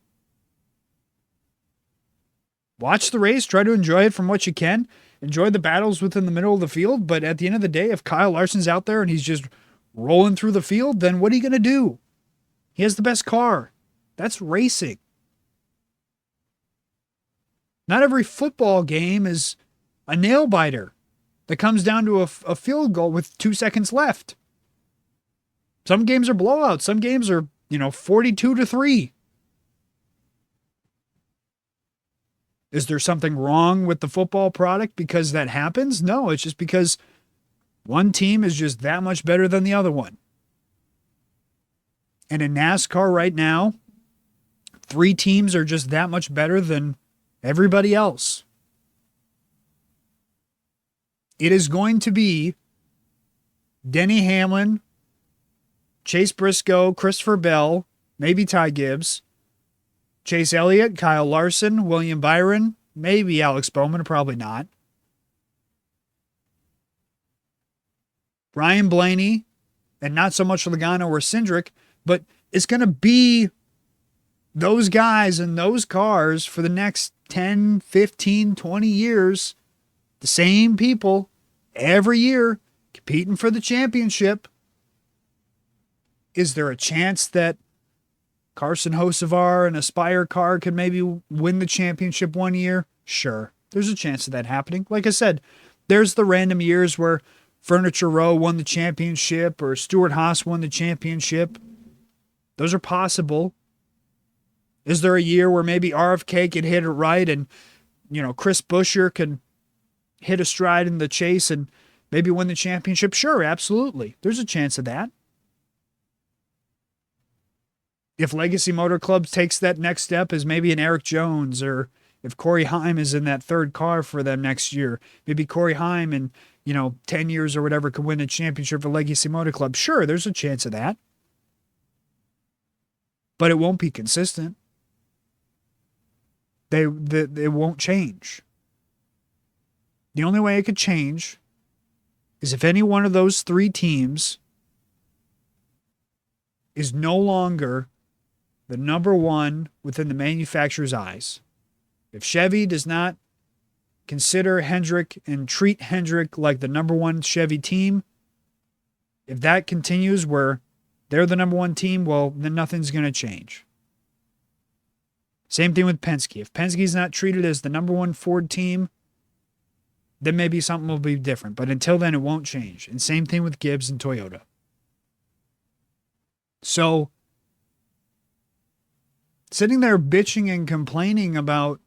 Watch the race. Try to enjoy it from what you can. Enjoy the battles within the middle of the field. But at the end of the day, if Kyle Larson's out there and he's just rolling through the field, then what are you going to do? He has the best car. That's racing. Not every football game is a nail biter that comes down to a field goal with 2 seconds left. Some games are blowouts. Some games are, 42-3. Is there something wrong with the football product because that happens? No, it's just because one team is just that much better than the other one. And in NASCAR right now, 3 teams are just that much better than everybody else. It is going to be Denny Hamlin, Chase Briscoe, Christopher Bell, maybe Ty Gibbs, Chase Elliott, Kyle Larson, William Byron, maybe Alex Bowman, probably not. Ryan Blaney, and not so much Logano or Cindric, but it's going to be those guys in those cars for the next 10, 15, 20 years. The same people every year competing for the championship. Is there a chance that Carson Hocevar and Aspire car could maybe win the championship one year? Sure. There's a chance of that happening. Like I said, there's the random years where Furniture Row won the championship or Stuart Haas won the championship. Those are possible. Is there a year where maybe RFK could hit it right and, Chris Buescher can hit a stride in the chase and maybe win the championship? Sure, absolutely. There's a chance of that. If Legacy Motor Clubs takes that next step as maybe an Eric Jones, or if Corey Heim is in that third car for them next year, maybe Corey Heim in, 10 years or whatever could win a championship for Legacy Motor Club. Sure, there's a chance of that. But it won't be consistent. They won't change. The only way it could change is if any one of those 3 teams is no longer the number one within the manufacturer's eyes. If Chevy does not consider Hendrick and treat Hendrick like the number one Chevy team, if that continues where they're the number one team, well, then nothing's going to change. Same thing with Penske. If Penske's not treated as the number one Ford team, then maybe something will be different. But until then, it won't change. And same thing with Gibbs and Toyota. So, sitting there bitching and complaining about,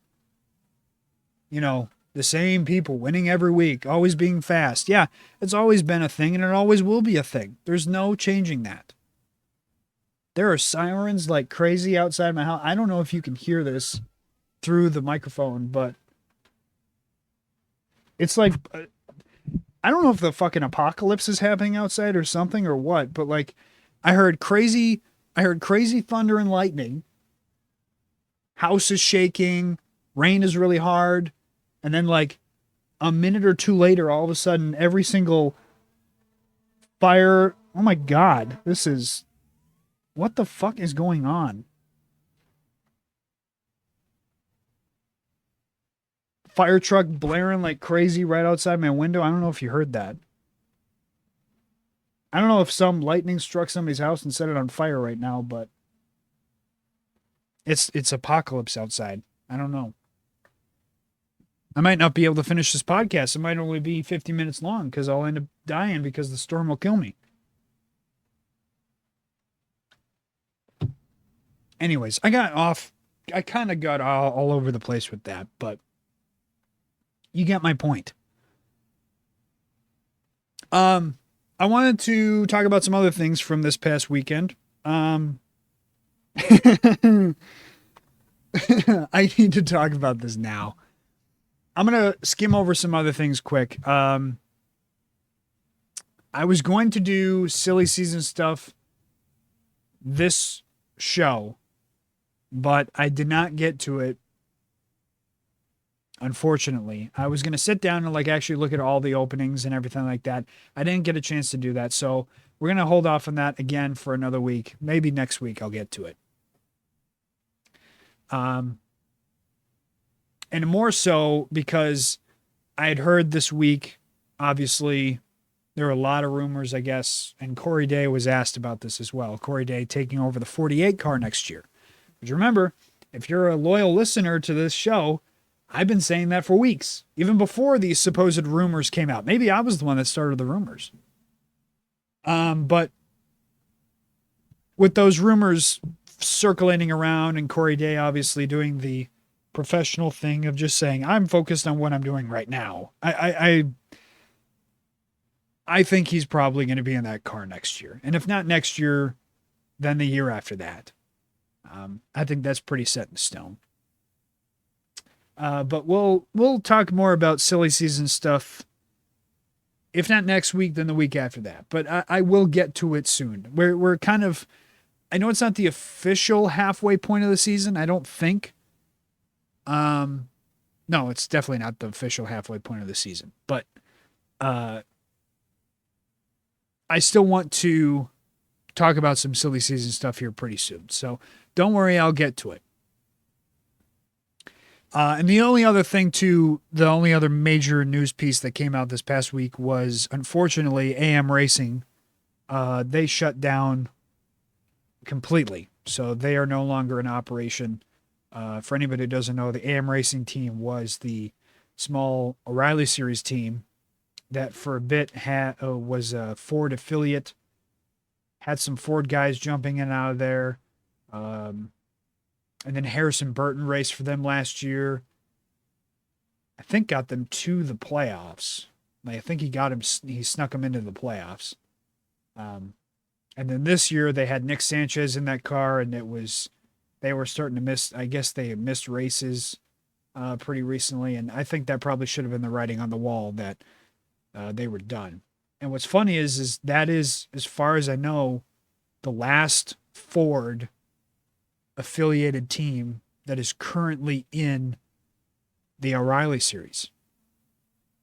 the same people winning every week, always being fast. Yeah, it's always been a thing and it always will be a thing. There's no changing that. There are sirens like crazy outside my house. I don't know if you can hear this through the microphone, but it's like, I don't know if the fucking apocalypse is happening outside or something or what, but like I heard crazy thunder and lightning. House is shaking, rain is really hard, and then like a minute or two later, all of a sudden every single fire, oh my God, this is What the fuck is going on? Fire truck blaring like crazy right outside my window. I don't know if you heard that. I don't know if some lightning struck somebody's house and set it on fire right now, but it's apocalypse outside. I don't know. I might not be able to finish this podcast. It might only be 50 minutes long because I'll end up dying because the storm will kill me. Anyways, I kind of got all over the place with that, but you get my point. I wanted to talk about some other things from this past weekend. I need to talk about this now. I'm going to skim over some other things quick. I was going to do silly season stuff this show, but I did not get to it. Unfortunately, I was going to sit down and like actually look at all the openings and everything like that. I didn't get a chance to do that. So we're going to hold off on that again for another week. Maybe next week I'll get to it. And more so because I had heard this week, obviously, there were a lot of rumors, I guess, and Corey Day was asked about this as well. Corey Day taking over the 48 car next year. But remember, if you're a loyal listener to this show, I've been saying that for weeks, even before these supposed rumors came out. Maybe I was the one that started the rumors. But with those rumors circulating around and Corey Day obviously doing the professional thing of just saying, I'm focused on what I'm doing right now. I think he's probably going to be in that car next year. And if not next year, then the year after that. I think that's pretty set in stone. But we'll talk more about silly season stuff. If not next week, then the week after that. But I will get to it soon. We're kind of, I know it's not the official halfway point of the season. I don't think. No, it's definitely not the official halfway point of the season. But I still want to talk about some silly season stuff here pretty soon. So don't worry, I'll get to it. And the only other major news piece that came out this past week was, unfortunately, AM Racing. They shut down completely. So they are no longer in operation. For anybody who doesn't know, the AM Racing team was the small O'Reilly Series team that for a bit was a Ford affiliate. Had some Ford guys jumping in and out of there. And then Harrison Burton raced for them last year. I think got them to the playoffs. I think he snuck them into the playoffs. And then this year they had Nick Sanchez in that car, and they were starting to miss. I guess they missed races pretty recently, and I think that probably should have been the writing on the wall that they were done. And what's funny is that is, as far as I know, the last Ford affiliated team that is currently in the O'Reilly series.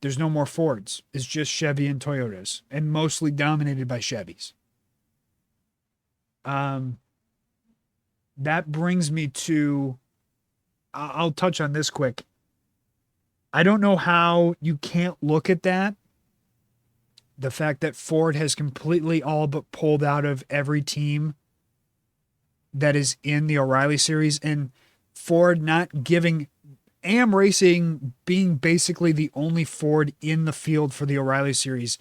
There's no more Fords. It's just Chevy and Toyotas, and mostly dominated by Chevys. That brings me to, I'll touch on this quick. I don't know how you can't look at that. The fact that Ford has completely all but pulled out of every team that is in the O'Reilly series, and Ford not giving AM Racing being basically the only Ford in the field for the O'Reilly series,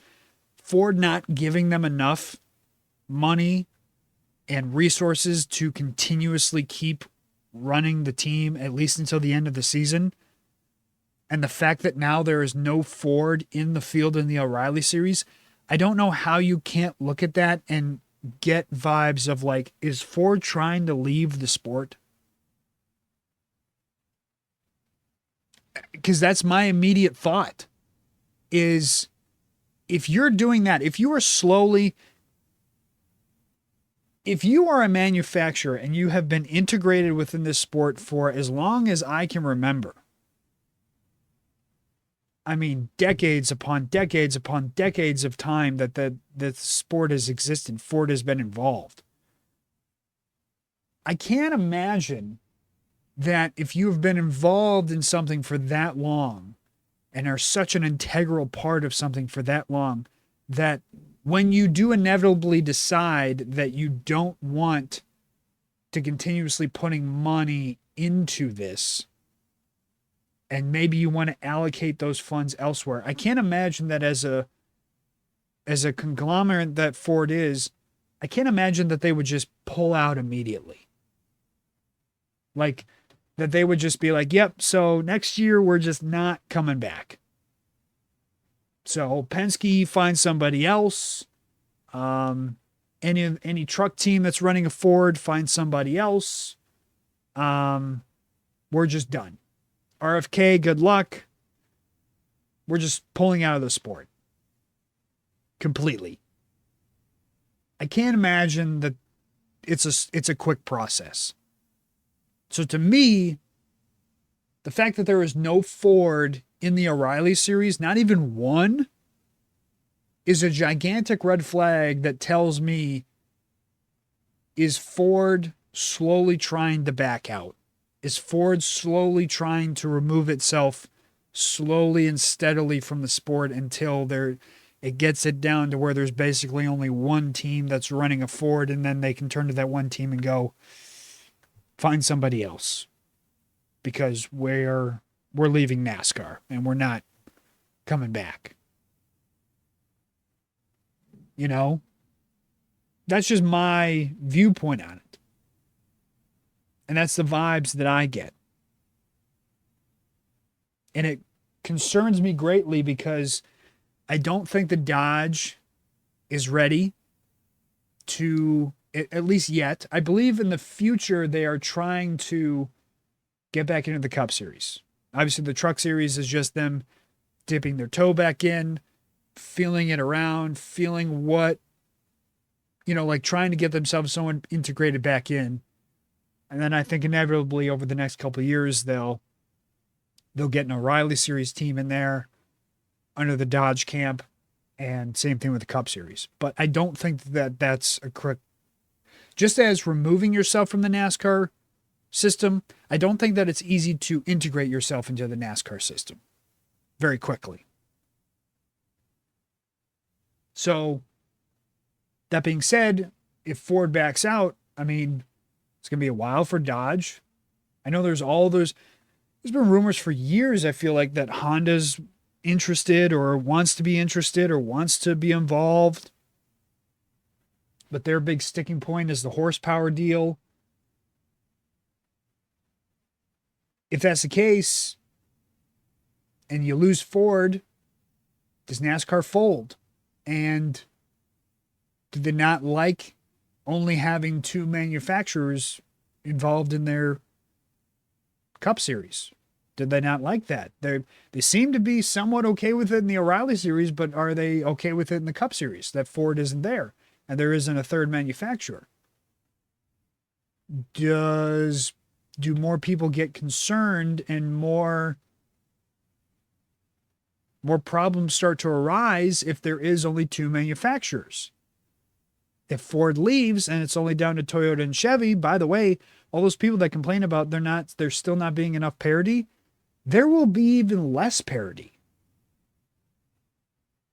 Ford not giving them enough money and resources to continuously keep running the team at least until the end of the season. And the fact that now there is no Ford in the field in the O'Reilly series, I don't know how you can't look at that and get vibes of like, is Ford trying to leave the sport? Because that's my immediate thought is, if you're doing that, if you are a manufacturer and you have been integrated within this sport for as long as I can remember, I mean, decades upon decades upon decades of time that the sport has existed, Ford has been involved. I can't imagine that if you have been involved in something for that long and are such an integral part of something for that long, that when you do inevitably decide that you don't want to continuously putting money into this, and maybe you want to allocate those funds elsewhere. I can't imagine that as a conglomerate that Ford is, I can't imagine that they would just pull out immediately. Like that they would just be like, yep, so next year we're just not coming back. So Penske finds somebody else. Any truck team that's running a Ford finds somebody else. We're just done. RFK, good luck. We're just pulling out of the sport completely. I can't imagine that it's a quick process. So to me, the fact that there is no Ford in the O'Reilly series, not even one, is a gigantic red flag that tells me, is Ford slowly trying to back out? Is Ford slowly trying to remove itself slowly and steadily from the sport until it gets it down to where there's basically only one team that's running a Ford, and then they can turn to that one team and go, find somebody else, because we're leaving NASCAR and we're not coming back. You know, that's just my viewpoint on it. And that's the vibes that I get. And it concerns me greatly because I don't think the Dodge is ready to, at least yet. I believe in the future they are trying to get back into the Cup Series. Obviously, the Truck Series is just them dipping their toe back in, feeling it around, feeling what, like trying to get themselves so integrated back in. And then I think inevitably over the next couple of years, they'll get an O'Reilly Series team in there under the Dodge camp, and same thing with the Cup Series. But I don't think that that's a correct. Just as removing yourself from the NASCAR system, I don't think that it's easy to integrate yourself into the NASCAR system very quickly. So that being said, if Ford backs out, I mean, it's going to be a while for Dodge. I know there's been rumors for years, I feel like, that Honda's interested or wants to be interested or wants to be involved. But their big sticking point is the horsepower deal. If that's the case, and you lose Ford, does NASCAR fold? And do they not like only having two manufacturers involved in their Cup Series? Did they not like that? They seem to be somewhat okay with it in the O'Reilly Series, but are they okay with it in the Cup Series, that Ford isn't there and there isn't a third manufacturer? Do more people get concerned and more problems start to arise if there is only two manufacturers? If Ford leaves and it's only down to Toyota and Chevy, by the way, all those people that complain about there's still not being enough parity, there will be even less parity.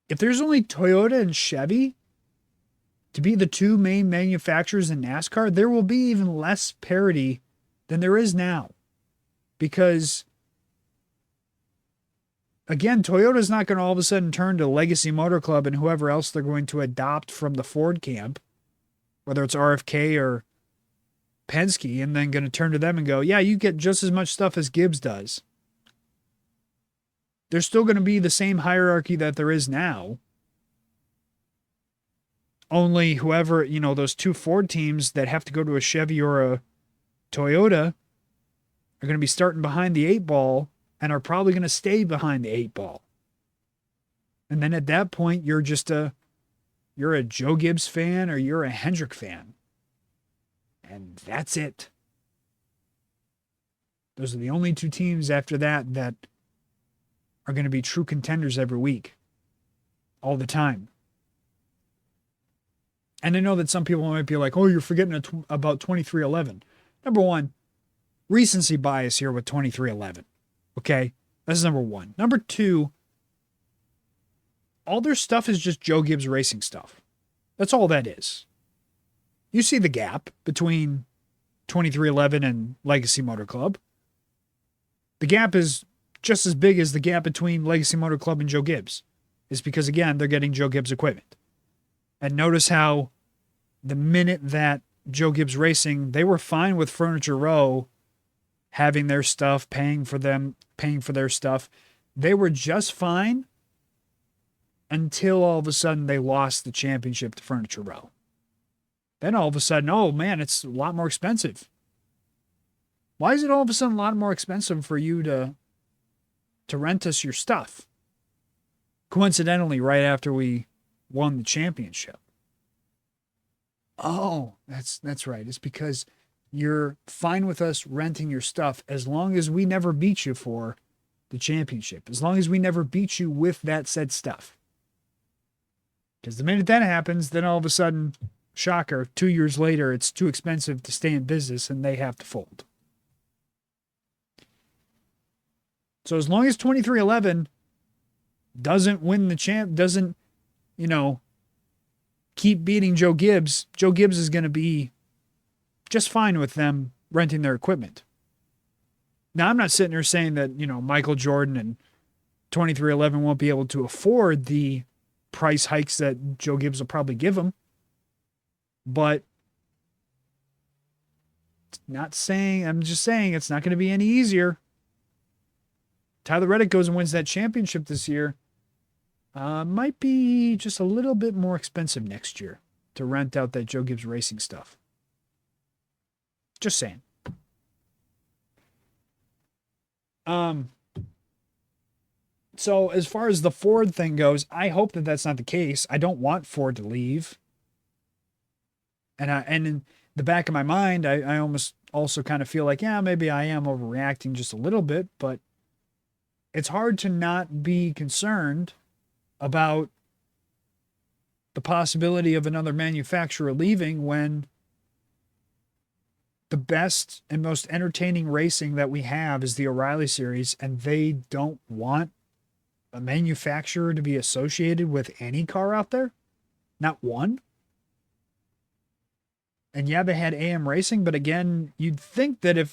If there's only Toyota and Chevy to be the two main manufacturers in NASCAR, there will be even less parity than there is now. Because, again, Toyota's not going to all of a sudden turn to Legacy Motor Club and whoever else they're going to adopt from the Ford camp, whether it's RFK or Penske, and then going to turn to them and go, yeah, you get just as much stuff as Gibbs does. There's still going to be the same hierarchy that there is now. Only whoever, those two Ford teams that have to go to a Chevy or a Toyota are going to be starting behind the 8-ball and are probably going to stay behind the 8-ball. And then at that point, you're a Joe Gibbs fan or you're a Hendrick fan. And that's it. Those are the only two teams after that are going to be true contenders every week. All the time. And I know that some people might be like, oh, you're forgetting about 2311. Number one, recency bias here with 2311. Okay? That's number one. Number two, all their stuff is just Joe Gibbs Racing stuff. That's all that is. You see the gap between 2311 and Legacy Motor Club. The gap is just as big as the gap between Legacy Motor Club and Joe Gibbs. It's because, again, they're getting Joe Gibbs equipment. And notice how the minute that Joe Gibbs Racing, they were fine with Furniture Row having their stuff, paying for their stuff. They were just fine until all of a sudden they lost the championship to Furniture Row. Then all of a sudden, oh man, it's a lot more expensive. Why is it all of a sudden a lot more expensive for you to rent us your stuff? Coincidentally, right after we won the championship. Oh, that's right. It's because you're fine with us renting your stuff as long as we never beat you for the championship, as long as we never beat you with that said stuff. Because the minute that happens, then all of a sudden, shocker, 2 years later, it's too expensive to stay in business and they have to fold. So as long as 2311 doesn't win the doesn't, keep beating Joe Gibbs is going to be just fine with them renting their equipment. Now, I'm not sitting here saying that, Michael Jordan and 2311 won't be able to afford the price hikes that Joe Gibbs will probably give them. But I'm just saying it's not going to be any easier. Tyler Reddick goes and wins that championship this year. Might be just a little bit more expensive next year to rent out that Joe Gibbs Racing stuff. Just saying. So as far as the Ford thing goes, I hope that that's not the case. I don't want Ford to leave. And in the back of my mind, I almost also kind of feel like, yeah, maybe I am overreacting just a little bit, but it's hard to not be concerned about the possibility of another manufacturer leaving when the best and most entertaining racing that we have is the O'Reilly Series, and they don't want a manufacturer to be associated with any car out there? Not one? And yeah, they had AM Racing, but again, you'd think that if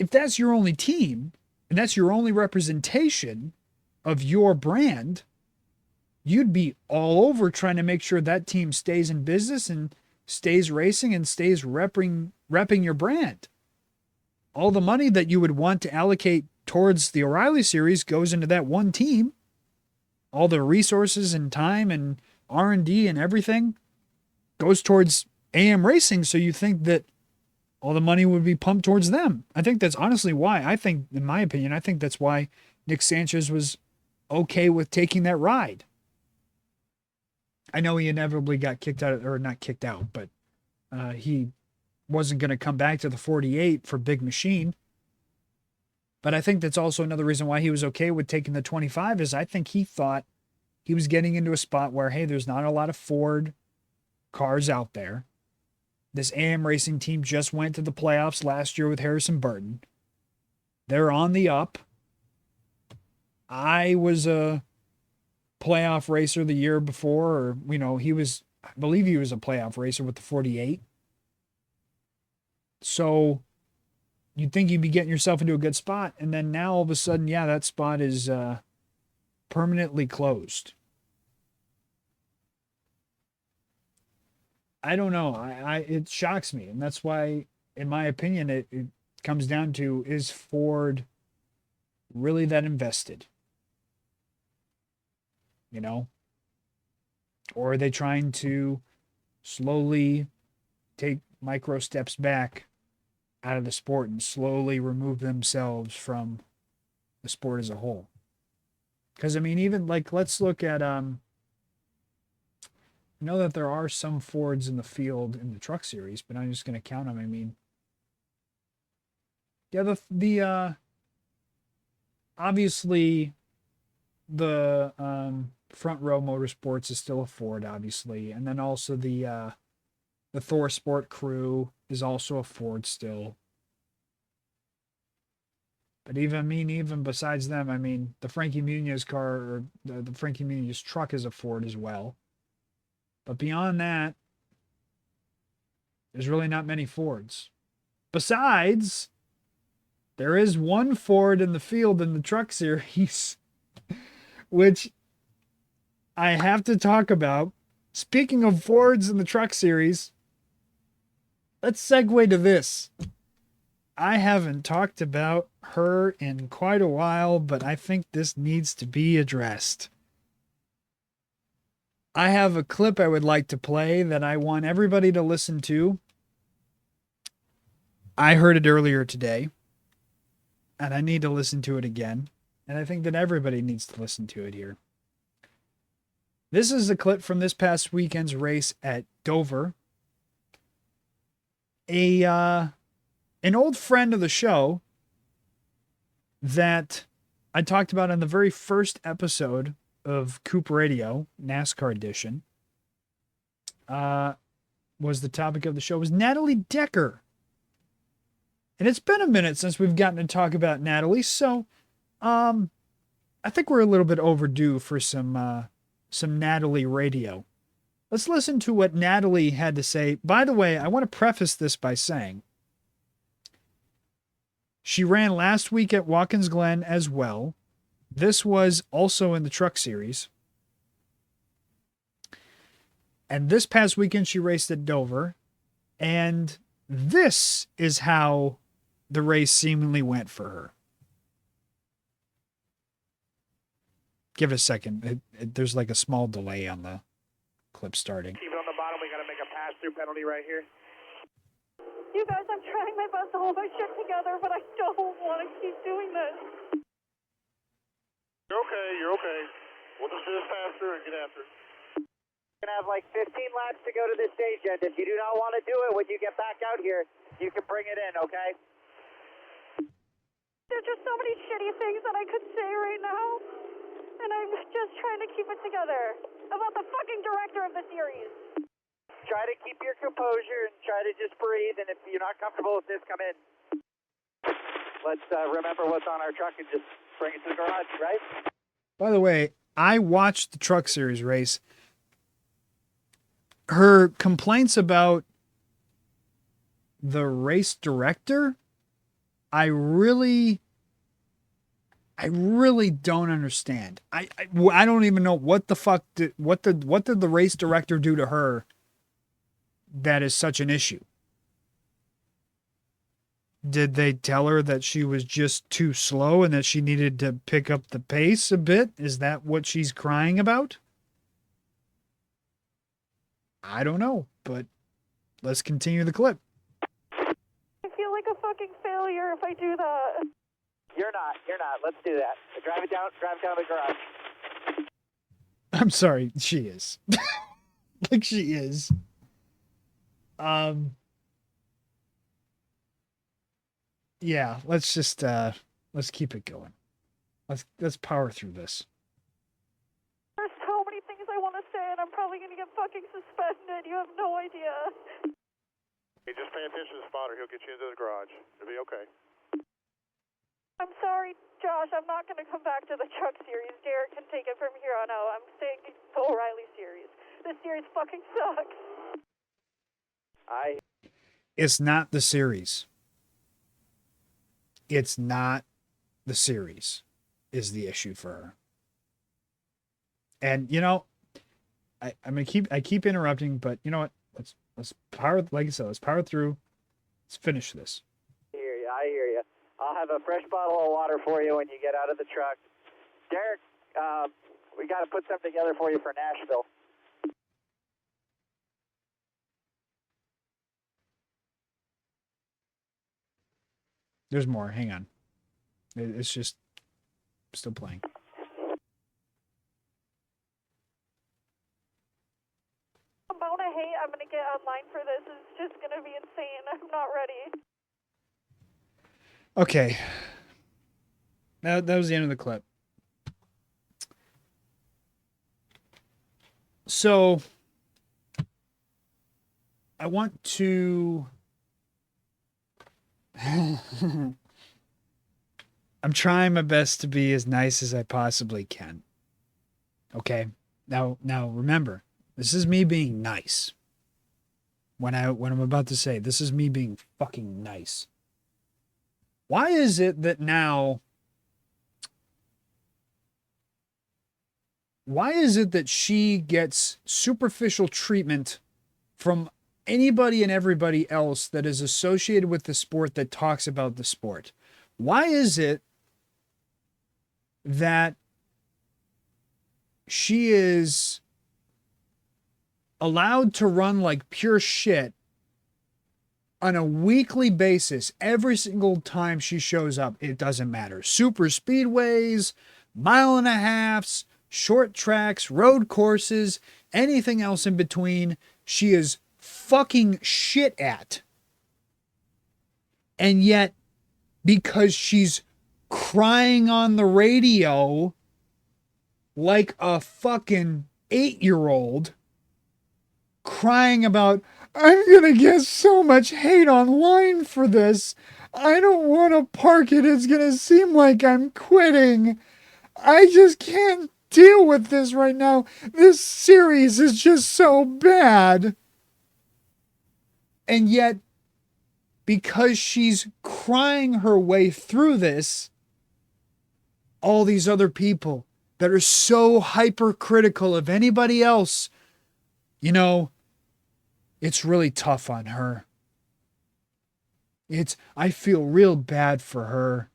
that's your only team and that's your only representation of your brand, you'd be all over trying to make sure that team stays in business and stays racing and stays repping your brand. All the money that you would want to allocate towards the O'Reilly Series goes into that one team. All the resources and time and R&D and everything goes towards AM Racing, so you think that all the money would be pumped towards them. I think that's honestly why. In my opinion, I think that's why Nick Sanchez was okay with taking that ride. I know he inevitably got kicked out, or not kicked out, but he wasn't going to come back to the 48 for Big Machine. But I think that's also another reason why he was okay with taking the 25 is I think he thought he was getting into a spot where, hey, there's not a lot of Ford cars out there. This AM Racing team just went to the playoffs last year with Harrison Burton. They're on the up. I was a playoff racer the year before, or, I believe he was a playoff racer with the 48. So you'd think you'd be getting yourself into a good spot. And then now all of a sudden, yeah, that spot is permanently closed. I don't know. It shocks me. And that's why, in my opinion, it comes down to, is Ford really that invested? Or are they trying to slowly take micro steps back out of the sport and slowly remove themselves from the sport as a whole? Because, even let's look at, I know that there are some Fords in the field in the truck series, but I'm just going to count them. The obviously the Front Row Motorsports is still a Ford, obviously, and then also the The Thor Sport crew is also a Ford still. But even besides them, I mean, the Frankie Muniz car or the Frankie Muniz truck is a Ford as well. But beyond that, there's really not many Fords. Besides, there is one Ford in the field in the truck series, which I have to talk about. Speaking of Fords in the truck series, let's segue to this. I haven't talked about her in quite a while, but I think this needs to be addressed. I have a clip I would like to play that I want everybody to listen to. I heard it earlier today, and I need to listen to it again. And I think that everybody needs to listen to it here. This is a clip from this past weekend's race at Dover. An old friend of the show that I talked about in the very first episode of Coop Radio, NASCAR edition, was the topic of the show, was NATALIE Decker. And it's been a minute since we've gotten to talk about NATALIE, so I think we're a little bit overdue for some NATALIE radio. Let's listen to what NATALIE had to say. By the way, I want to preface this by saying she ran last week at Watkins Glen as well. This was also in the truck series. And this past weekend, she raced at Dover. And this is how the race seemingly went for her. Give it a second. There's like a small delay on the clip starting. Keep it on the bottom. We got to make a pass-through penalty right here. You guys, I'm trying my best to hold my shit together, but I don't want to keep doing this. You're okay. You're okay. We'll just do this pass-through and get after it. We're going to have like 15 laps to go to this stage, and if you do not want to do it when you get back out here, you can bring it in, okay? There's just so many shitty things that I could say right now, and I'm just trying to keep it together about the fucking director of the series. Try to keep your composure and try to just breathe, and if you're not comfortable with this, come in. Let's remember what's on our truck and just bring it to the garage, right? By the way, I watched the truck series race. Her complaints about the race director, I really don't understand. I don't even know what the fuck what did the race director do to her that is such an issue. Did they tell her that she was just too slow and that she needed to pick up the pace a bit? Is that what she's crying about? I don't know, but let's continue the clip. I feel like a fucking failure if I do that. You're not. Let's do that. Drive it down to the garage. I'm sorry, she is. Like she is. Yeah, let's just let's keep it going. Let's power through this. There's so many things I want to say, and I'm probably going to get fucking suspended. You have no idea. Hey, just pay attention to the spotter. He'll get you into the garage. It'll be okay. I'm sorry, Josh. I'm not going to come back to the truck series. Derek can take it from here on out. I'm staying to the O'Reilly series. This series fucking sucks. It's not the series. It's not the series is the issue for her. And you know, I'm gonna keep interrupting, but you know what? Let's power, like I said, let's power through. Let's finish this. I hear you. I'll have a fresh bottle of water for you when you get out of the truck. Derek, we got to put something together for you for Nashville. There's more. Hang on. It's just still playing. The amount of hate I'm going to get online for this is just going to be insane. I'm not ready. Okay. That was the end of the clip. So I want to I'm trying my best to be as nice as I possibly can. Okay? Now remember, this is me being nice. When I'm about to say, this is me being fucking nice. Why is it that now she gets superficial treatment from anybody and everybody else that is associated with the sport that talks about the sport? Why is it that she is allowed to run like pure shit on a weekly basis every single time she shows up? It doesn't matter. Super speedways, 1.5 miles, short tracks, road courses, anything else in between, she is fucking shit at. And yet, because she's crying on the radio like a fucking 8-year-old, crying about, I'm gonna get so much hate online for this. I don't want to park it. It's gonna seem like I'm quitting. I just can't deal with this right now. This series is just so bad. And yet, because she's crying her way through this, all these other people that are so hypercritical of anybody else, you know, it's really tough on her. I feel real bad for her.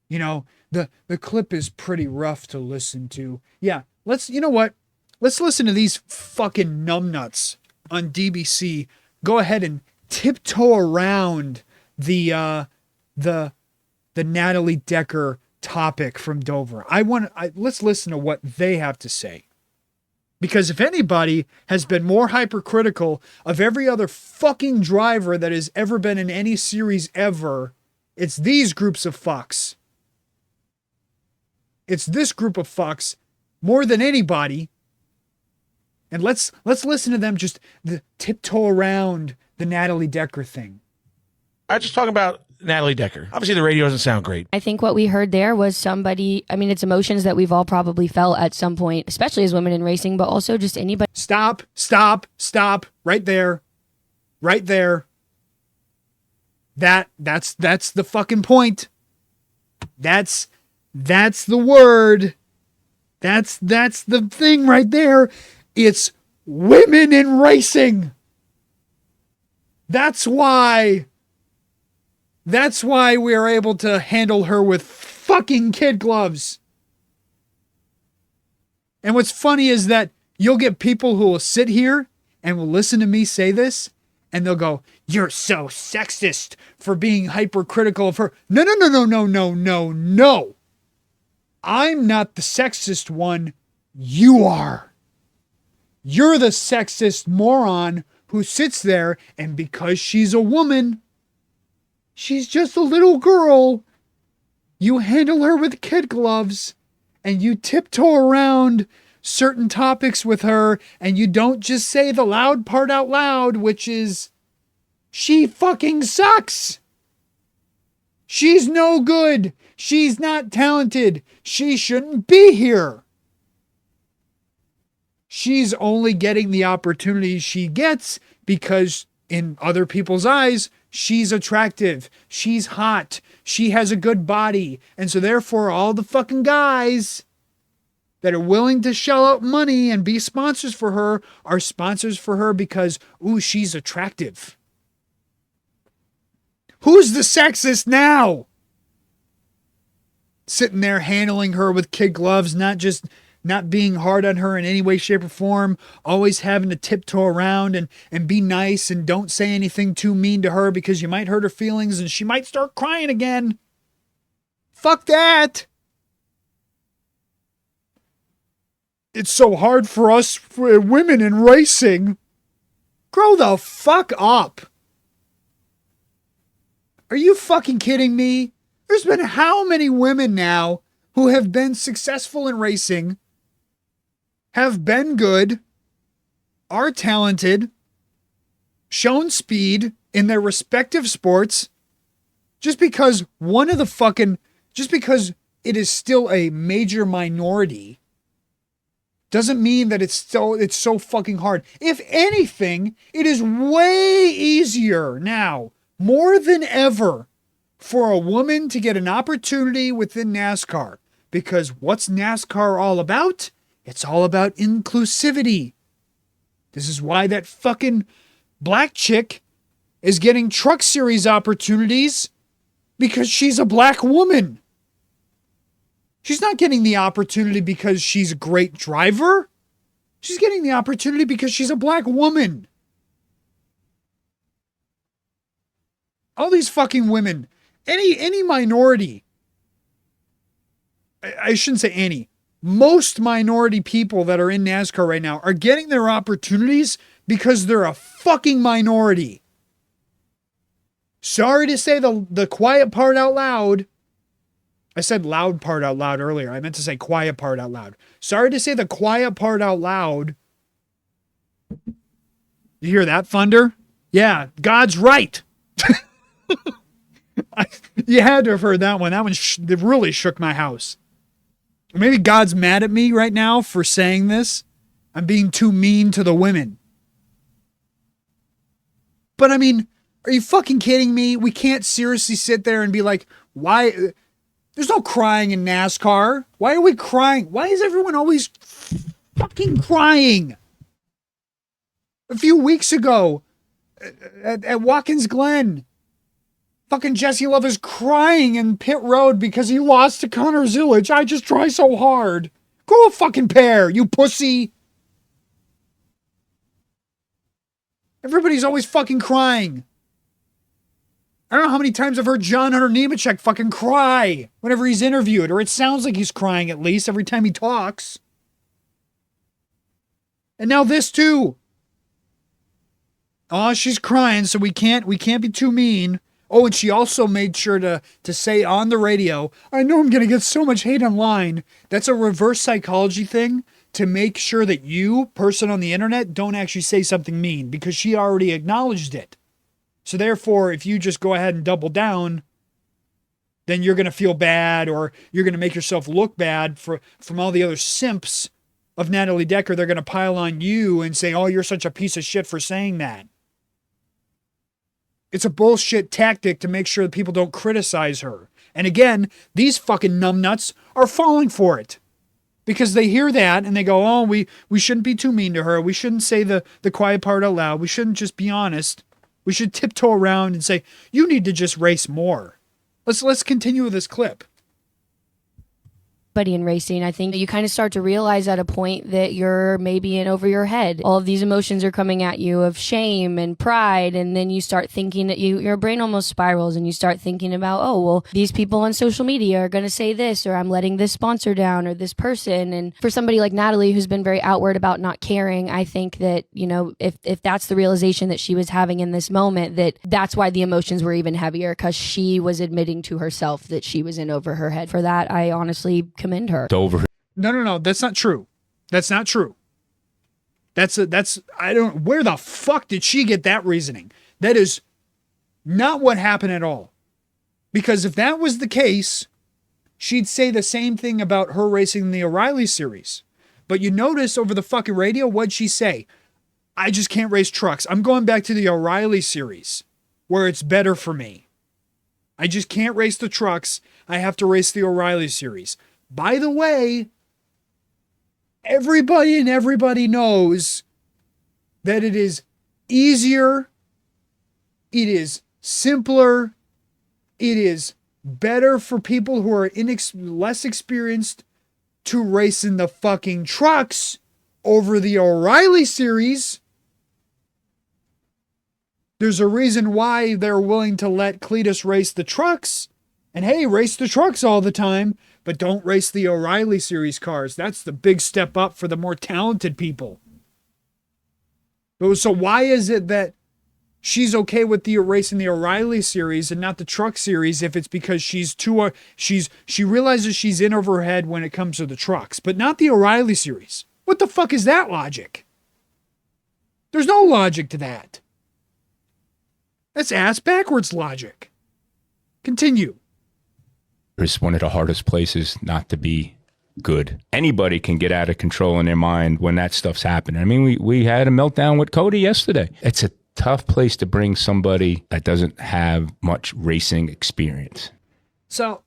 You know, the clip is pretty rough to listen to. Yeah, you know what? Let's listen to these fucking numbnuts on DBC go ahead and tiptoe around the Natalie Decker topic from Dover. Let's listen to what they have to say. Because if anybody has been more hypercritical of every other fucking driver that has ever been in any series ever, it's these groups of fucks. It's this group of fucks more than anybody. And let's listen to them just tiptoe around the Natalie Decker thing. I'm just talking about Natalie Decker. Obviously, the radio doesn't sound great. I think what we heard there was somebody, I mean, it's emotions that we've all probably felt at some point, especially as women in racing, but also just anybody. Stop. Right there. Right there. That's the fucking point. That's the word. That's the thing right there. It's women in racing. That's why we are able to handle her with fucking kid gloves. And what's funny is that you'll get people who will sit here and will listen to me say this, and they'll go, "You're so sexist for being hypercritical of her." No. I'm not the sexist one. You are. You're the sexist moron who sits there, and because she's a woman, she's just a little girl, you handle her with kid gloves, and you tiptoe around certain topics with her, and you don't just say the loud part out loud, which is, she fucking sucks. She's no good. She's not talented. She shouldn't be here. She's only getting the opportunities she gets because in other people's eyes, she's attractive. She's hot. She has a good body. And so therefore, all the fucking guys that are willing to shell out money and be sponsors for her are sponsors for her because, ooh, she's attractive. Who's the sexist now? Sitting there handling her with kid gloves, not being hard on her in any way, shape, or form, always having to tiptoe around and be nice and don't say anything too mean to her because you might hurt her feelings and she might start crying again. Fuck that. It's so hard for us for women in racing. Grow the fuck up. Are you fucking kidding me? There's been how many women now who have been successful in racing, have been good, are talented, shown speed in their respective sports just because just because it is still a major minority doesn't mean that it's so fucking hard. If anything, it is way easier now, more than ever, for a woman to get an opportunity within NASCAR. Because what's NASCAR all about? It's all about inclusivity. This is why that fucking black chick is getting Truck Series opportunities, because she's a black woman. She's not getting the opportunity because she's a great driver. She's getting the opportunity because she's a black woman. All these fucking women, any minority, I shouldn't say any, most minority people that are in NASCAR right now are getting their opportunities because they're a fucking minority. Sorry to say the quiet part out loud. I said loud part out loud earlier. I meant to say quiet part out loud. Sorry to say the quiet part out loud. You hear that, Thunder? Yeah, God's right. You had to have heard that one. That one it really shook my house. Maybe God's mad at me right now for saying this. I'm being too mean to the women. But I mean, are you fucking kidding me? We can't seriously sit there and be like, why? There's no crying in NASCAR. Why are we crying? Why is everyone always fucking crying? A few weeks ago at Watkins Glen, fucking Jesse Love is crying in pit road because he lost to Connor Zillage. I just try so hard. Grow a fucking pair, you pussy. Everybody's always fucking crying. I don't know how many times I've heard John Hunter Nemechek fucking cry whenever he's interviewed, or it sounds like he's crying at least every time he talks. And now this too. Oh, she's crying, so we can't be too mean. Oh, and she also made sure to say on the radio, I know I'm going to get so much hate online. That's a reverse psychology thing to make sure that you, person on the internet, don't actually say something mean, because she already acknowledged it. So therefore, if you just go ahead and double down, then you're going to feel bad, or you're going to make yourself look bad from all the other simps of Natalie Decker. They're going to pile on you and say, oh, you're such a piece of shit for saying that. It's a bullshit tactic to make sure that people don't criticize her. And again, these fucking numbnuts are falling for it. Because they hear that and they go, oh, we shouldn't be too mean to her. We shouldn't say the quiet part out loud. We shouldn't just be honest. We should tiptoe around and say, you need to just race more. Let's continue with this clip. In racing, I think you kind of start to realize at a point that you're maybe in over your head. All of these emotions are coming at you of shame and pride, and then you start thinking that your brain almost spirals, and you start thinking about, oh, well, these people on social media are going to say this, or I'm letting this sponsor down, or this person. And for somebody like Natalie, who's been very outward about not caring, I think that, you know, if that's the realization that she was having in this moment, that's why the emotions were even heavier, because she was admitting to herself that she was in over her head. For that, I honestly commend her. No, that's not true. That's not true. Where the fuck did she get that reasoning? That is not what happened at all. Because if that was the case, she'd say the same thing about her racing the O'Reilly series. But you notice over the fucking radio, what'd she say? I just can't race trucks. I'm going back to the O'Reilly series where it's better for me. I just can't race the trucks. I have to race the O'Reilly series. By the way, everybody knows that it is easier, it is simpler, it is better for people who are less experienced to race in the fucking trucks over the O'Reilly series. There's a reason why they're willing to let Cletus race the trucks. And hey, race the trucks all the time, but don't race the O'Reilly series cars. That's the big step up for the more talented people. So why is it that she's okay with the racing the O'Reilly series and not the truck series if it's because she realizes she's in over her head when it comes to the trucks, but not the O'Reilly series? What the fuck is that logic? There's no logic to that. That's ass backwards logic. Continue. It's one of the hardest places not to be good. Anybody can get out of control in their mind when that stuff's happening. I mean, we had a meltdown with Cody yesterday. It's a tough place to bring somebody that doesn't have much racing experience. So,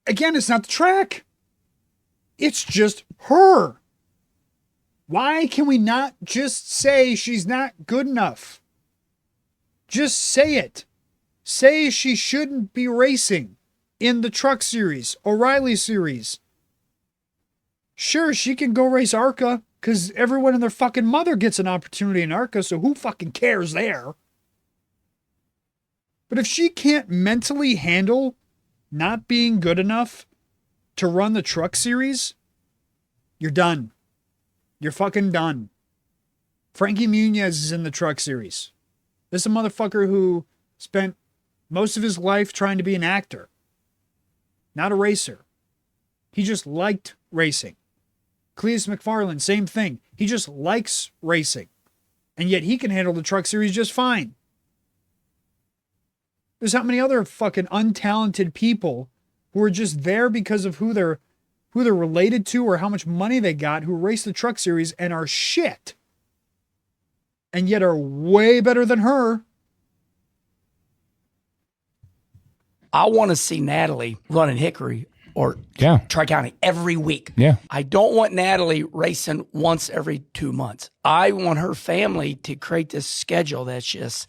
again, it's not the track. It's just her. Why can we not just say she's not good enough? Just say it. Say she shouldn't be racing in the Truck Series, O'Reilly Series. Sure, she can go race ARCA because everyone and their fucking mother gets an opportunity in ARCA, so who fucking cares there? But if she can't mentally handle not being good enough to run the Truck Series, you're done. You're fucking done. Frankie Muniz is in the Truck Series. This is a motherfucker who spent most of his life trying to be an actor, not a racer. He just liked racing. Cleus McFarland, same thing. He just likes racing. And yet he can handle the Truck Series just fine. There's how many other fucking untalented people who are just there because of who they're related to or how much money they got, who race the Truck Series and are shit. And yet are way better than her. I want to see Natalie running Hickory or Tri-County every week. Yeah. I don't want Natalie racing once every 2 months. I want her family to create this schedule that's just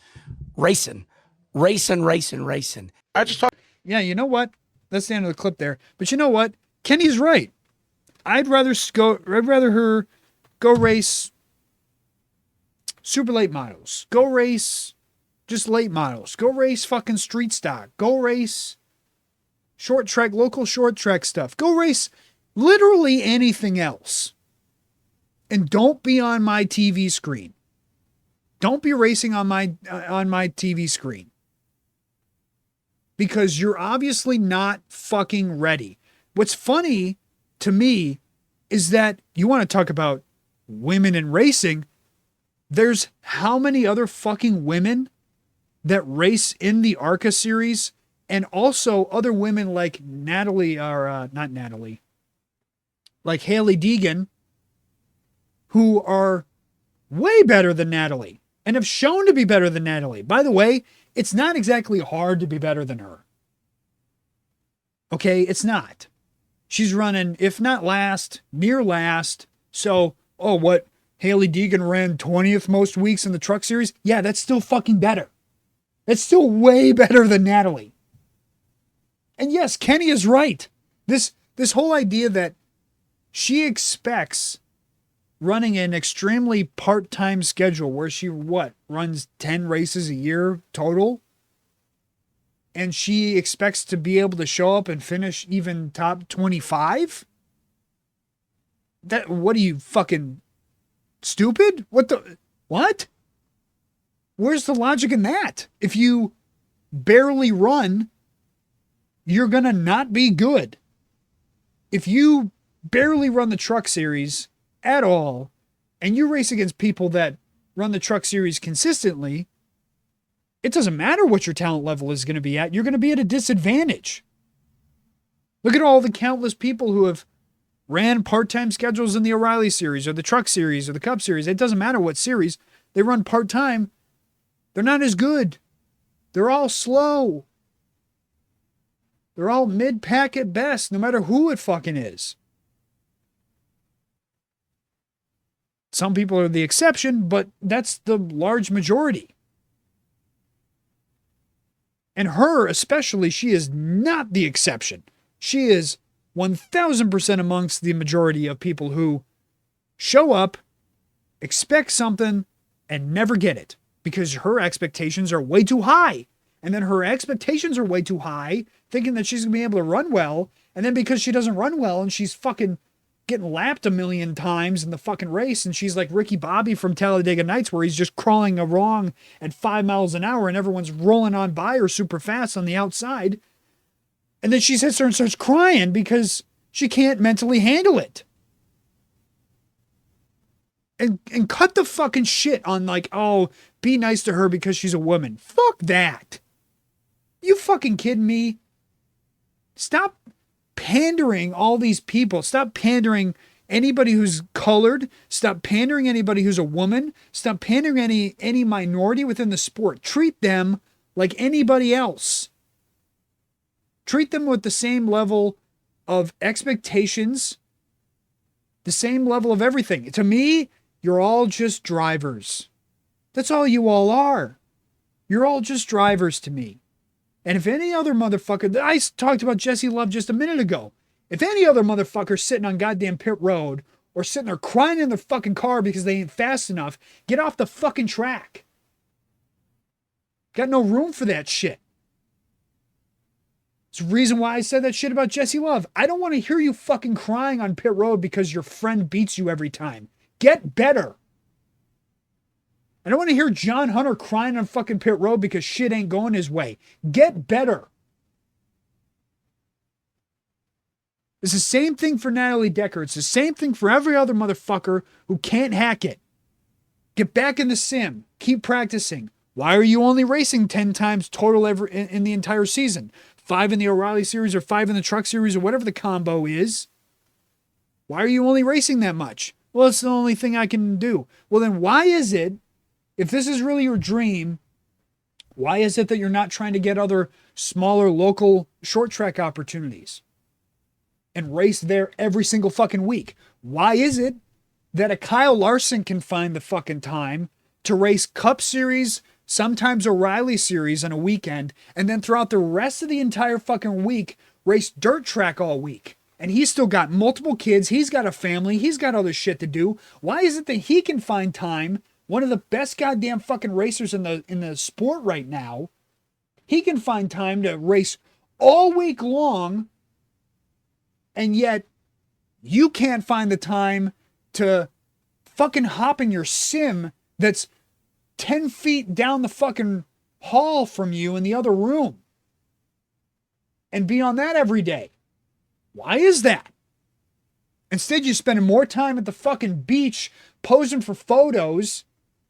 racing. I just talked. Yeah, you know what? That's the end of the clip there. But you know what? Kenny's right. I'd rather her go race super late models. Go race just late models. Go race fucking street stock. Go race short track, local short track stuff. Go race literally anything else. And don't be on my TV screen. Don't be racing on my TV screen. Because you're obviously not fucking ready. What's funny to me is that you want to talk about women in racing. There's how many other fucking women that race in the ARCA series, and also other women like Natalie, or not Natalie, like Haley Deegan, who are way better than Natalie and have shown to be better than Natalie. By the way, it's not exactly hard to be better than her. Okay, it's not. She's running, if not last, near last. So, what? Haley Deegan ran 20th most weeks in the Truck Series? Yeah, that's still fucking better. That's still way better than Natalie. And yes, Kenny is right. This whole idea that she expects running an extremely part-time schedule where she, runs 10 races a year total? And she expects to be able to show up and finish even top 25? What are you, fucking stupid? What? Where's the logic in that? If you barely run, you're going to not be good. If you barely run the Truck Series at all, and you race against people that run the Truck Series consistently, it doesn't matter what your talent level is going to be at. You're going to be at a disadvantage. Look at all the countless people who have ran part-time schedules in the O'Reilly Series or the Truck Series or the Cup Series. It doesn't matter what series. They run part-time. They're not as good. They're all slow. They're all mid-pack at best, no matter who it fucking is. Some people are the exception, but that's the large majority. And her especially, she is not the exception. She is 1,000% amongst the majority of people who show up, expect something, and never get it. Because her expectations are way too high. And then her expectations are way too high, thinking that she's going to be able to run well. And then because she doesn't run well and she's fucking getting lapped a million times in the fucking race, and she's like Ricky Bobby from Talladega Nights, where he's just crawling along at 5 miles an hour and everyone's rolling on by her super fast on the outside. And then she sits there and starts crying because she can't mentally handle it. And cut the fucking shit on like, be nice to her because she's a woman. Fuck that. You fucking kidding me? Stop pandering all these people. Stop pandering anybody who's colored. Stop pandering anybody who's a woman. Stop pandering any minority within the sport. Treat them like anybody else. Treat them with the same level of expectations, the same level of everything. To me, you're all just drivers. That's all you all are. You're all just drivers to me. And if any other motherfucker, I talked about Jesse Love just a minute ago. If any other motherfucker sitting on goddamn pit road or sitting there crying in their fucking car because they ain't fast enough, get off the fucking track. Got no room for that shit. It's the reason why I said that shit about Jesse Love. I don't want to hear you fucking crying on pit road because your friend beats you every time. Get better. I don't want to hear John Hunter crying on fucking pit road because shit ain't going his way. Get better. It's the same thing for Natalie Decker. It's the same thing for every other motherfucker who can't hack it. Get back in the sim. Keep practicing. Why are you only racing 10 times total in the entire season? 5 in the O'Reilly series or 5 in the truck series or whatever the combo is. Why are you only racing that much? Well, it's the only thing I can do. Well, then why is it, if this is really your dream, why is it that you're not trying to get other smaller local short track opportunities and race there every single fucking week? Why is it that a Kyle Larson can find the fucking time to race Cup Series, sometimes O'Reilly Series on a weekend, and then throughout the rest of the entire fucking week, race dirt track all week? And he's still got multiple kids. He's got a family. He's got other shit to do. Why is it that he can find time, one of the best goddamn fucking racers in the sport right now, he can find time to race all week long, and yet you can't find the time to fucking hop in your sim that's 10 feet down the fucking hall from you in the other room and be on that every day? Why is that? Instead, you're spending more time at the fucking beach posing for photos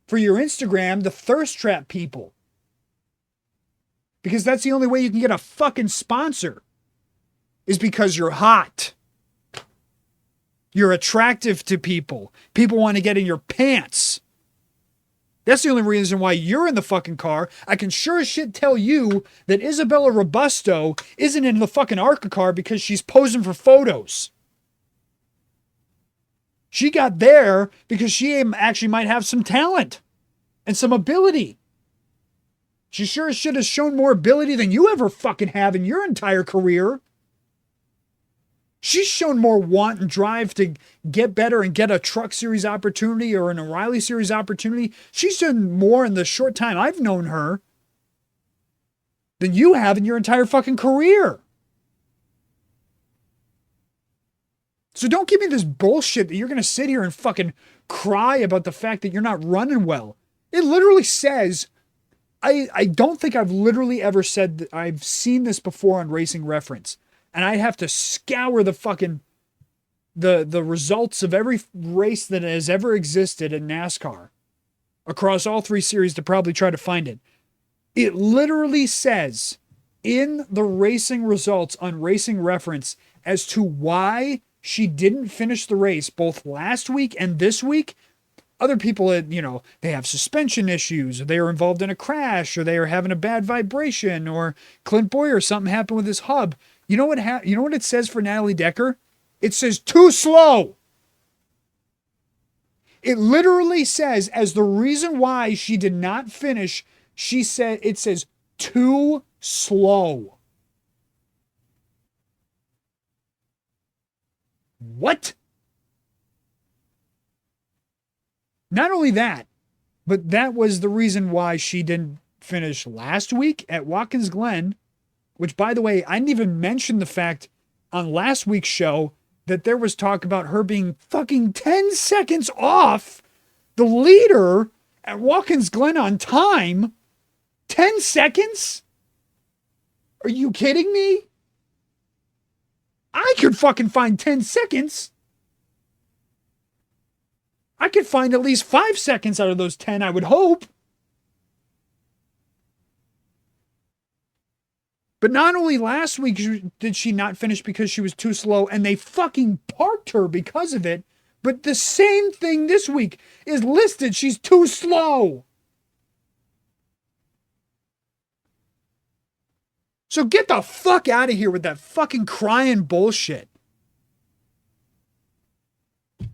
for your Instagram, the thirst trap people. Because that's the only way you can get a fucking sponsor, is because you're hot. You're attractive to people. People want to get in your pants. That's the only reason why you're in the fucking car. I can sure as shit tell you that Isabella Robusto isn't in the fucking ARCA car because she's posing for photos. She got there because she actually might have some talent and some ability. She sure as shit has shown more ability than you ever fucking have in your entire career. She's shown more want and drive to get better and get a truck series opportunity or an O'Reilly series opportunity. She's done more in the short time I've known her than you have in your entire fucking career. So don't give me this bullshit that you're going to sit here and fucking cry about the fact that you're not running well. It literally says, I don't think I've literally ever said that. I've seen this before on Racing Reference. And I'd have to scour the fucking, the results of every race that has ever existed in NASCAR across all 3 series to probably try to find it. It literally says in the racing results on Racing Reference as to why she didn't finish the race both last week and this week. Other people, they have suspension issues, or they are involved in a crash, or they are having a bad vibration, or Clint Boyer, something happened with his hub. You know what it says for Natalie Decker? It says too slow. It literally says, as the reason why she did not finish, it says too slow. What? Not only that, but that was the reason why she didn't finish last week at Watkins Glen, which, by the way, I didn't even mention the fact on last week's show that there was talk about her being fucking 10 seconds off the leader at Watkins Glen on time. 10 seconds? Are you kidding me? I could fucking find 10 seconds. I could find at least 5 seconds out of those 10, I would hope. But not only last week did she not finish because she was too slow and they fucking parked her because of it, but the same thing this week is listed. She's too slow. So get the fuck out of here with that fucking crying bullshit.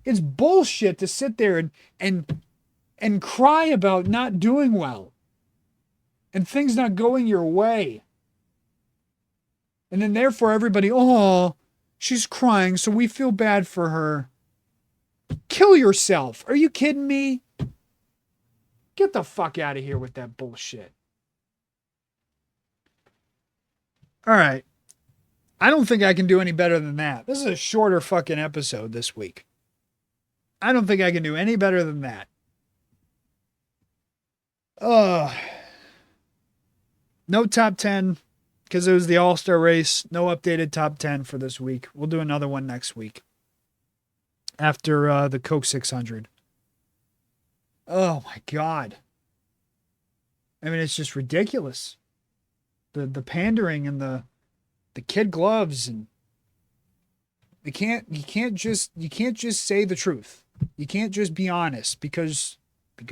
It's bullshit to sit there and cry about not doing well and things not going your way. And then therefore everybody, oh, she's crying, so we feel bad for her. Kill yourself. Are you kidding me? Get the fuck out of here with that bullshit. All right. I don't think I can do any better than that. This is a shorter fucking episode this week. I don't think I can do any better than that. No top 10 because it was the All-Star race. No updated top 10 for this week. We'll do another one next week after the Coke 600. Oh my God. I mean, it's just ridiculous. The pandering and the kid gloves, and you can't just say the truth. You can't just be honest because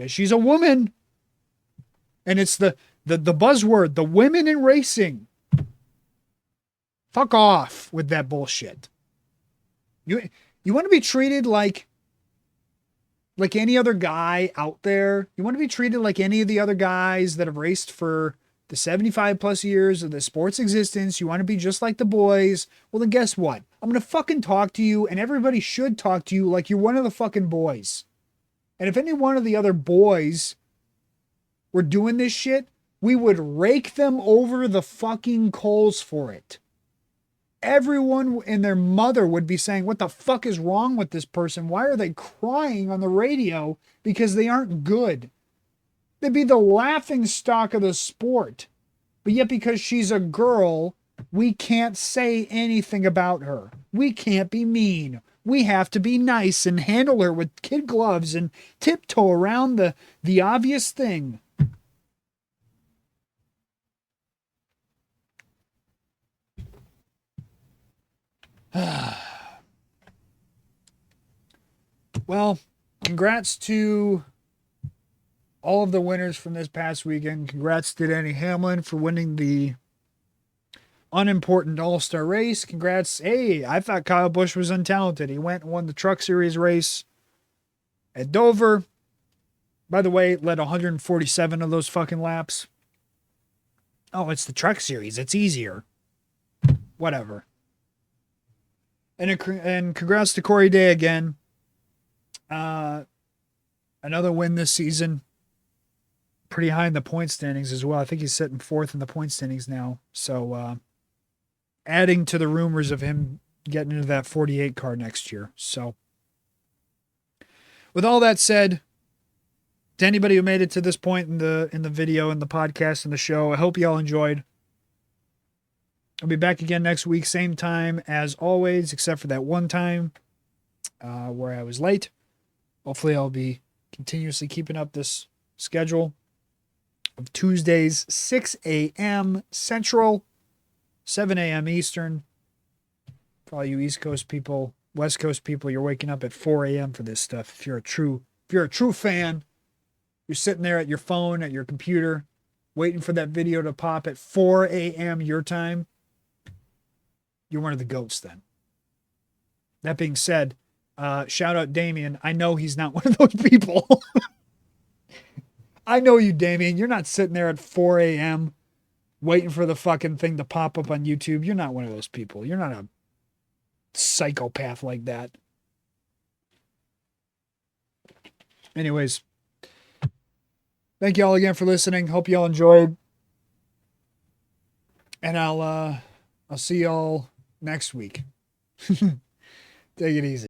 she's a woman. And it's the buzzword, the women in racing. Fuck off with that bullshit. You want to be treated like any other guy out there? You want to be treated like any of the other guys that have raced for the 75 plus years of the sport's existence? You want to be just like the boys? Well, then guess what? I'm going to fucking talk to you, and everybody should talk to you like you're one of the fucking boys. And if any one of the other boys were doing this shit, we would rake them over the fucking coals for it. Everyone and their mother would be saying, what the fuck is wrong with this person? Why are they crying on the radio because they aren't good? They'd be the laughing stock of the sport. But yet because she's a girl, we can't say anything about her. We can't be mean. We have to be nice and handle her with kid gloves and tiptoe around the obvious thing. Well, congrats to all of the winners from this past weekend. Congrats to Denny Hamlin for winning the unimportant All-Star race. Congrats. Hey, I thought Kyle Busch was untalented. He went and won the Truck Series race at Dover. By the way, led 147 of those fucking laps. Oh, it's the Truck Series. It's easier. Whatever. And congrats to Corey Day again. Another win this season. Pretty high in the point standings as well. I think he's sitting fourth in the point standings now. So adding to the rumors of him getting into that 48 car next year. So with all that said, to anybody who made it to this point in the video and the podcast and the show, I hope you all enjoyed. I'll be back again next week, same time as always, except for that one time where I was late. Hopefully I'll be continuously keeping up this schedule of Tuesdays, 6 a.m. Central, 7 a.m. Eastern. For all you East Coast people, West Coast people, you're waking up at 4 a.m. for this stuff. If you're a true fan, you're sitting there at your phone, at your computer, waiting for that video to pop at 4 a.m. your time. You're one of the goats then. That being said, shout out Damien. I know he's not one of those people. I know you, Damien. You're not sitting there at 4 a.m. waiting for the fucking thing to pop up on YouTube. You're not one of those people. You're not a psychopath like that. Anyways, thank you all again for listening. Hope you all enjoyed. And I'll see y'all next week. Take it easy.